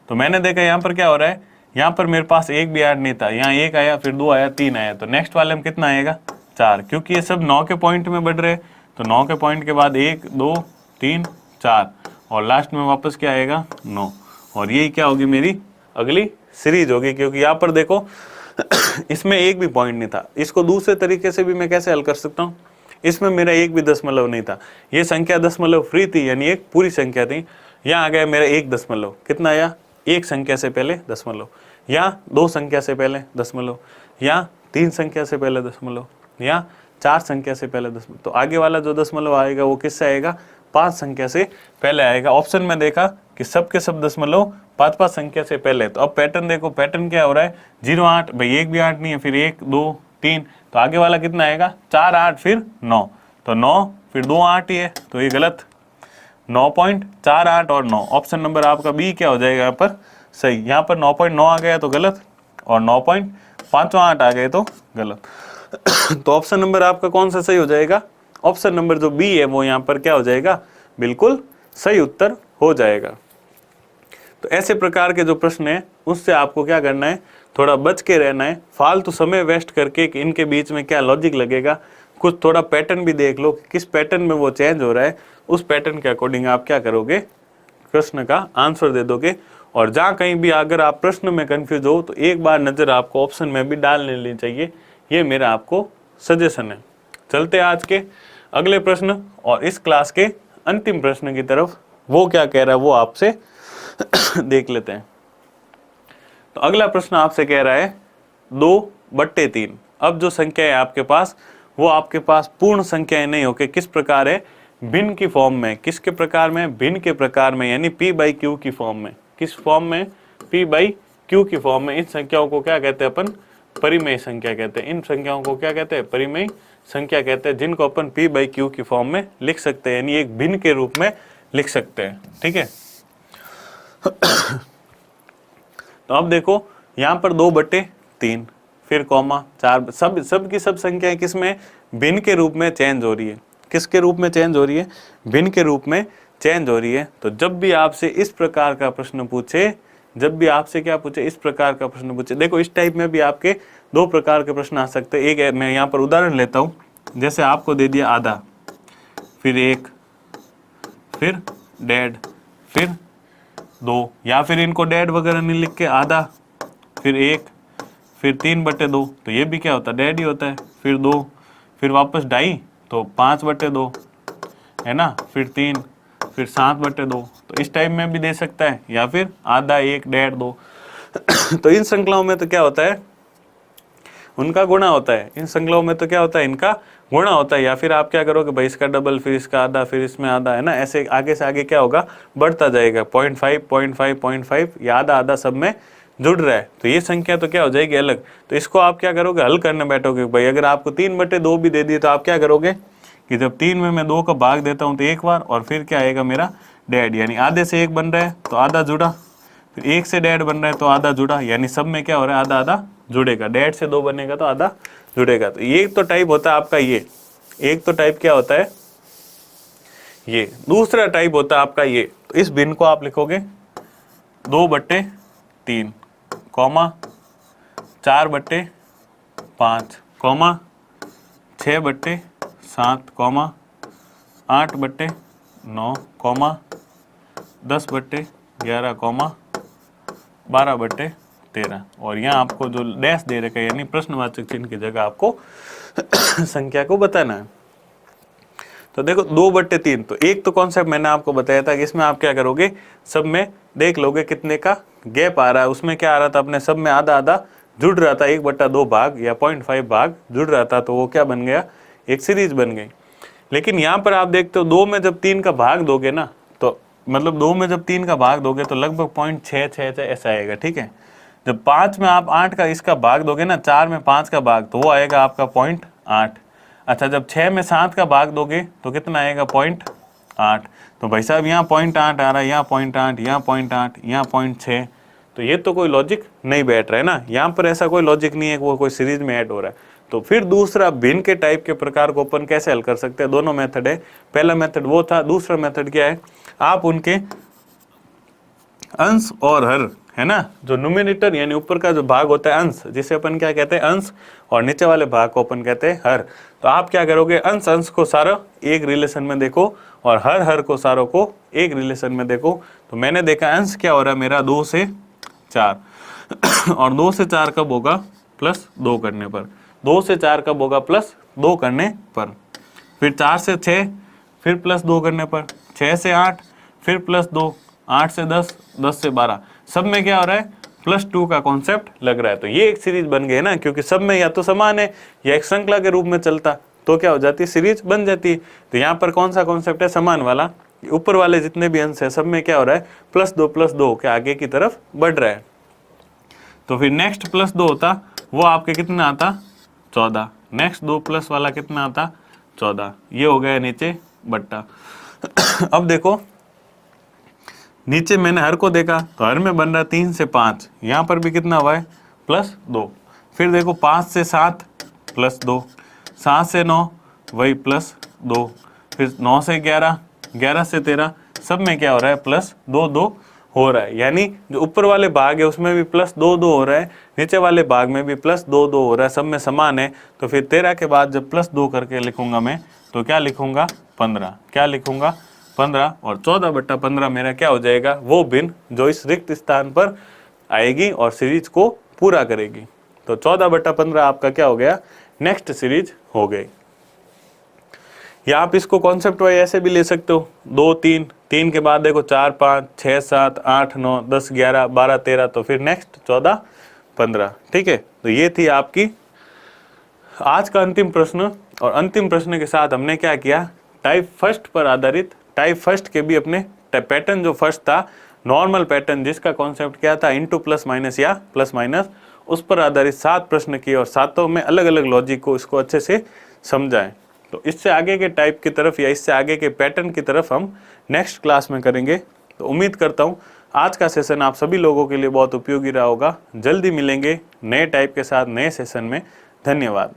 तो मैंने देखा यहाँ पर क्या हो रहा है, यहाँ पर मेरे पास एक भी ऐड नहीं था, यहाँ 1 आया, फिर 2 आया, 3 आया, तो नेक्स्ट वाले में कितना आएगा 4, क्योंकि ये सब 9 के पॉइंट में बढ़ रहे हैं। तो 9 के पॉइंट के बाद 1 2 3 4 और लास्ट में वापस क्या आएगा 9, और यही क्या होगी मेरी अगली सीरीज होगी। क्योंकि यहाँ पर देखो इसमें एक भी पॉइंट नहीं था। इसको दूसरे तरीके से भी मैं कैसे हल कर सकता हूँ, इसमें मेरा एक भी दशमलव नहीं था, ये संख्या दशमलव फ्री थी, यानी एक पूरी संख्या थी। यहाँ आ गया मेरा एक दशमलव, कितना आया, एक संख्या से पहले दशमलव, यहाँ 2 संख्या से पहले दशमलव, यहाँ 3 संख्या से पहले दशमलव, यहाँ 4 संख्या से पहले दशमलव। तो आगे वाला जो दशमलव आएगा वो किससे आएगा, 5 संख्या से पहले आएगा। ऑप्शन में देखा कि सब के सब दशमलव 5 संख्या से पहले। तो अब पैटर्न देखो, पैटर्न क्या हो रहा है, 0 8, भाई एक भी 8 नहीं है, फिर 1 2 3, तो आगे वाला कितना आएगा 4 8 फिर 9, तो 9 फिर 2 8 ही है, तो ये गलत। 9.48 और 9, ऑप्शन नंबर आपका बी क्या हो जाएगा यहाँ पर सही। यहाँ पर 9.9 आ गया तो गलत, और 9.58 आ गए तो गलत तो ऑप्शन नंबर आपका कौन सा सही हो जाएगा, ऑप्शन नंबर जो बी है वो यहाँ पर क्या हो जाएगा, बिल्कुल सही उत्तर हो जाएगा। तो ऐसे प्रकार के जो प्रश्न है उससे आपको क्या करना है, थोड़ा बच के रहना है, फालतू समय वेस्ट करके कि इनके बीच में क्या लॉजिक लगेगा। कुछ थोड़ा पैटर्न भी देख लो कि किस पैटर्न में वो चेंज हो रहा है, उस पैटर्न के अकॉर्डिंग आप क्या करोगे, प्रश्न का आंसर दे दोगे। और जहाँ कहीं भी अगर आप प्रश्न में कंफ्यूज हो तो एक बार नज़र आपको ऑप्शन में भी डाल लेनी चाहिए, ये मेरा आपको सजेशन है। चलते आज के अगले प्रश्न और इस क्लास के अंतिम प्रश्न की तरफ, वो क्या कह रहा है वो आपसे देख लेते हैं। तो अगला प्रश्न आपसे कह रहा है 2/3। अब जो संख्या है आपके पास वो आपके पास पूर्ण संख्याएं नहीं होके किस प्रकार है, भिन्न की फॉर्म में। किसके प्रकार में, भिन्न के प्रकार में, यानी p/q की फॉर्म में। किस फॉर्म में, p/q की फॉर्म में। इन संख्याओं को क्या कहते हैं अपन, परिमेय संख्या कहते हैं। इन संख्याओं को क्या कहते हैं, परिमेय संख्या कहते हैं, जिनको अपन p/q की फॉर्म में लिख सकते हैं, यानी एक भिन्न के रूप में लिख सकते हैं, ठीक है। तो अब देखो यहाँ पर 2/3 फिर कॉमा 4, सब की सब संख्याएं किसमें, भिन्न के रूप में चेंज हो रही है। किसके रूप में चेंज हो रही है, भिन्न के रूप में चेंज हो रही है। तो जब भी आपसे इस प्रकार का प्रश्न पूछे, जब भी आपसे क्या पूछे, इस प्रकार का प्रश्न पूछे, देखो इस टाइप में भी आपके 2 प्रकार के प्रश्न आ सकते हैं। एक है, मैं यहाँ पर उदाहरण लेता हूँ, जैसे आपको दे दिया आधा, फिर 1, फिर डेढ़, फिर 2, या फिर इनको डेढ़ वगैरह नहीं लिख के आधा, फिर 1, फिर 3/2, तो ये भी क्या होता है, डेढ़ ही होता है, फिर 2, फिर वापस 2.5, तो 5/2, है ना, फिर 3, फिर 7/2। तो इस टाइप में भी दे सकता है, या फिर आधा, 1, 1.5, 2। तो इन श्रृंखलाओं में तो क्या होता है, उनका गुणा होता है। इन श्रृंखलाओं में तो क्या होता है, इनका गुणा होता है। या फिर आप क्या करोगे भाई, इसका डबल, फिर इसका आधा, फिर इसमें आधा, है ना, ऐसे आगे से आगे क्या होगा, बढ़ता जाएगा। 0.5, 0.5, 0.5, या आधा आधा सब में जुड़ रहा है। तो ये संख्या तो क्या हो जाएगी अलग। तो इसको आप क्या करोगे, हल करने बैठोगे भाई। अगर आपको 3/2 भी दे दिए तो आप क्या करोगे कि जब 3 में मैं 2 का भाग देता हूँ तो एक बार, और फिर क्या आएगा मेरा डेढ़, यानी आधे से 1 बन रहा है तो आधा जुड़ा, फिर 1 से 1.5 बन रहा है तो आधा जुड़ा, यानी सब में क्या हो रहा है, आधा आधा जुड़ेगा। 1.5 से 2 बनेगा तो आधा जुड़ेगा। तो ये तो टाइप होता है आपका ये, एक तो टाइप क्या होता है ये, दूसरा टाइप होता है आपका ये। तो इस भिन्न को आप लिखोगे 2/3, comma 4/5, comma 6/7, comma 8/9, comma 10/11, comma 12/13। और यहाँ आपको जो डैश दे रखा है, यानी प्रश्नवाचक चिन्ह की जगह आपको संख्या को बताना है। तो देखो 2/3, तो एक तो कॉन्सेप्ट मैंने आपको बताया था कि इसमें आप क्या करोगे, सब में देख लोगे कितने का गैप आ रहा है। उसमें क्या आ रहा था, अपने सब में आधा आधा जुड़ रहा था, 1/2 भाग या 0.5 भाग जुड़ रहा था, तो वो क्या बन गया, एक सीरीज बन गई। लेकिन यहाँ पर आप देखते हो 2 में जब 3 का भाग दोगे ना, तो मतलब 2 में जब 3 का भाग दोगे तो लगभग 0.666 ऐसा आएगा, ठीक है। जब 5 में आप 8 का इसका भाग दोगे ना, 4 में 5 का भाग, तो वो आएगा आपका 0.8। अच्छा, जब 6 में 7 का भाग दोगे तो कितना आएगा, 0.8। तो भाई साहब यहाँ 0.8 आ रहा है, यहाँ 0.8, यहाँ 0.8, यहाँ 0.6। तो ये तो कोई लॉजिक नहीं बैठ रहा है ना, यहाँ पर ऐसा कोई लॉजिक नहीं है कि वो कोई सीरीज में ऐड हो रहा है। तो फिर दूसरा भिन्न के टाइप के प्रकार को अपन कैसे हल कर सकते हैं, दोनों मेथड है। पहला मेथड वो था, दूसरा मेथड क्या है, आप उनके अंश और हर, है ना, जो न्यूमरेटर यानी ऊपर का जो भाग होता है अंश, जिसे अपन क्या कहते हैं अंश, और नीचे वाले भाग को अपन कहते हैं हर। तो आप क्या करोगे, अंश अंश को सारा एक रिलेशन में देखो और हर हर को सारों को एक रिलेशन में देखो। तो मैंने देखा अंश क्या हो रहा है मेरा 2 से 4 और 2 से 4 कब होगा, +2 करने पर। 2 से 4 कब होगा, +2 करने पर। फिर 4 से 6 फिर +2 करने पर, 6 से 8 फिर +2, 8 से 10, 10 से 12, सब में क्या हो रहा है, +2 का कॉन्सेप्ट लग रहा है। तो ये एक सीरीज बन गई ना, क्योंकि सब में या तो समान है या एक श्रृंखला के रूप में चलता, तो क्या हो जाती है, सीरीज बन जाती है। तो यहाँ पर कौन सा कॉन्सेप्ट है, समान वाला। ऊपर वाले जितने भी अंश है सब में क्या हो रहा है, +2 के आगे की तरफ बढ़ रहा है। तो फिर नेक्स्ट +2 होता, वो आपके कितना आता, 14। नेक्स्ट 2 प्लस वाला कितना आता, 14। ये हो गया नीचे बट्टा। अब देखो नीचे मैंने हर को देखा तो हर में बन रहा 3 से 5, यहाँ पर भी कितना हुआ है, +2। फिर देखो 5 से 7 +2, 7 से 9 वही +2, फिर 9 से 11, 11 से 13, सब में क्या हो रहा है, +2 हो रहा है। यानी जो ऊपर वाले भाग है उसमें भी +2 हो रहा है, नीचे वाले भाग में भी +2 हो रहा है, सब में समान है। तो फिर 13 के बाद जब +2 करके लिखूंगा मैं, तो क्या लिखूंगा, 15। क्या लिखूंगा, 15। और 14/15 मेरा क्या हो जाएगा, वो भिन्न जो इस रिक्त स्थान पर आएगी और सीरीज को पूरा करेगी। तो 14/15 आपका क्या हो गया, नेक्स्ट सीरीज हो गई। या आप इसको कॉन्सेप्ट वाइज ऐसे भी ले सकते हो, 2 3, 3 के बाद देखो 4 5 6 7 8 9 10 11 12 13, तो फिर नेक्स्ट 14 15। ठीक है, तो ये थी आपकी आज का अंतिम प्रश्न। और अंतिम प्रश्न के साथ हमने क्या किया, टाइप फर्स्ट पर आधारित, टाइप फर्स्ट के भी अपने पैटर्न जो फर्स्ट था, नॉर्मल पैटर्न जिसका कॉन्सेप्ट क्या था, इनटू प्लस माइनस या प्लस माइनस, उस पर आधारित 7 प्रश्न किए और 7 में अलग अलग लॉजिक को इसको अच्छे से समझाएं। तो इससे आगे के टाइप की तरफ या इससे आगे के पैटर्न की तरफ हम नेक्स्ट क्लास में करेंगे। तो उम्मीद करता हूँ आज का सेशन आप सभी लोगों के लिए बहुत उपयोगी रहा होगा। जल्दी मिलेंगे नए टाइप के साथ नए सेशन में। धन्यवाद।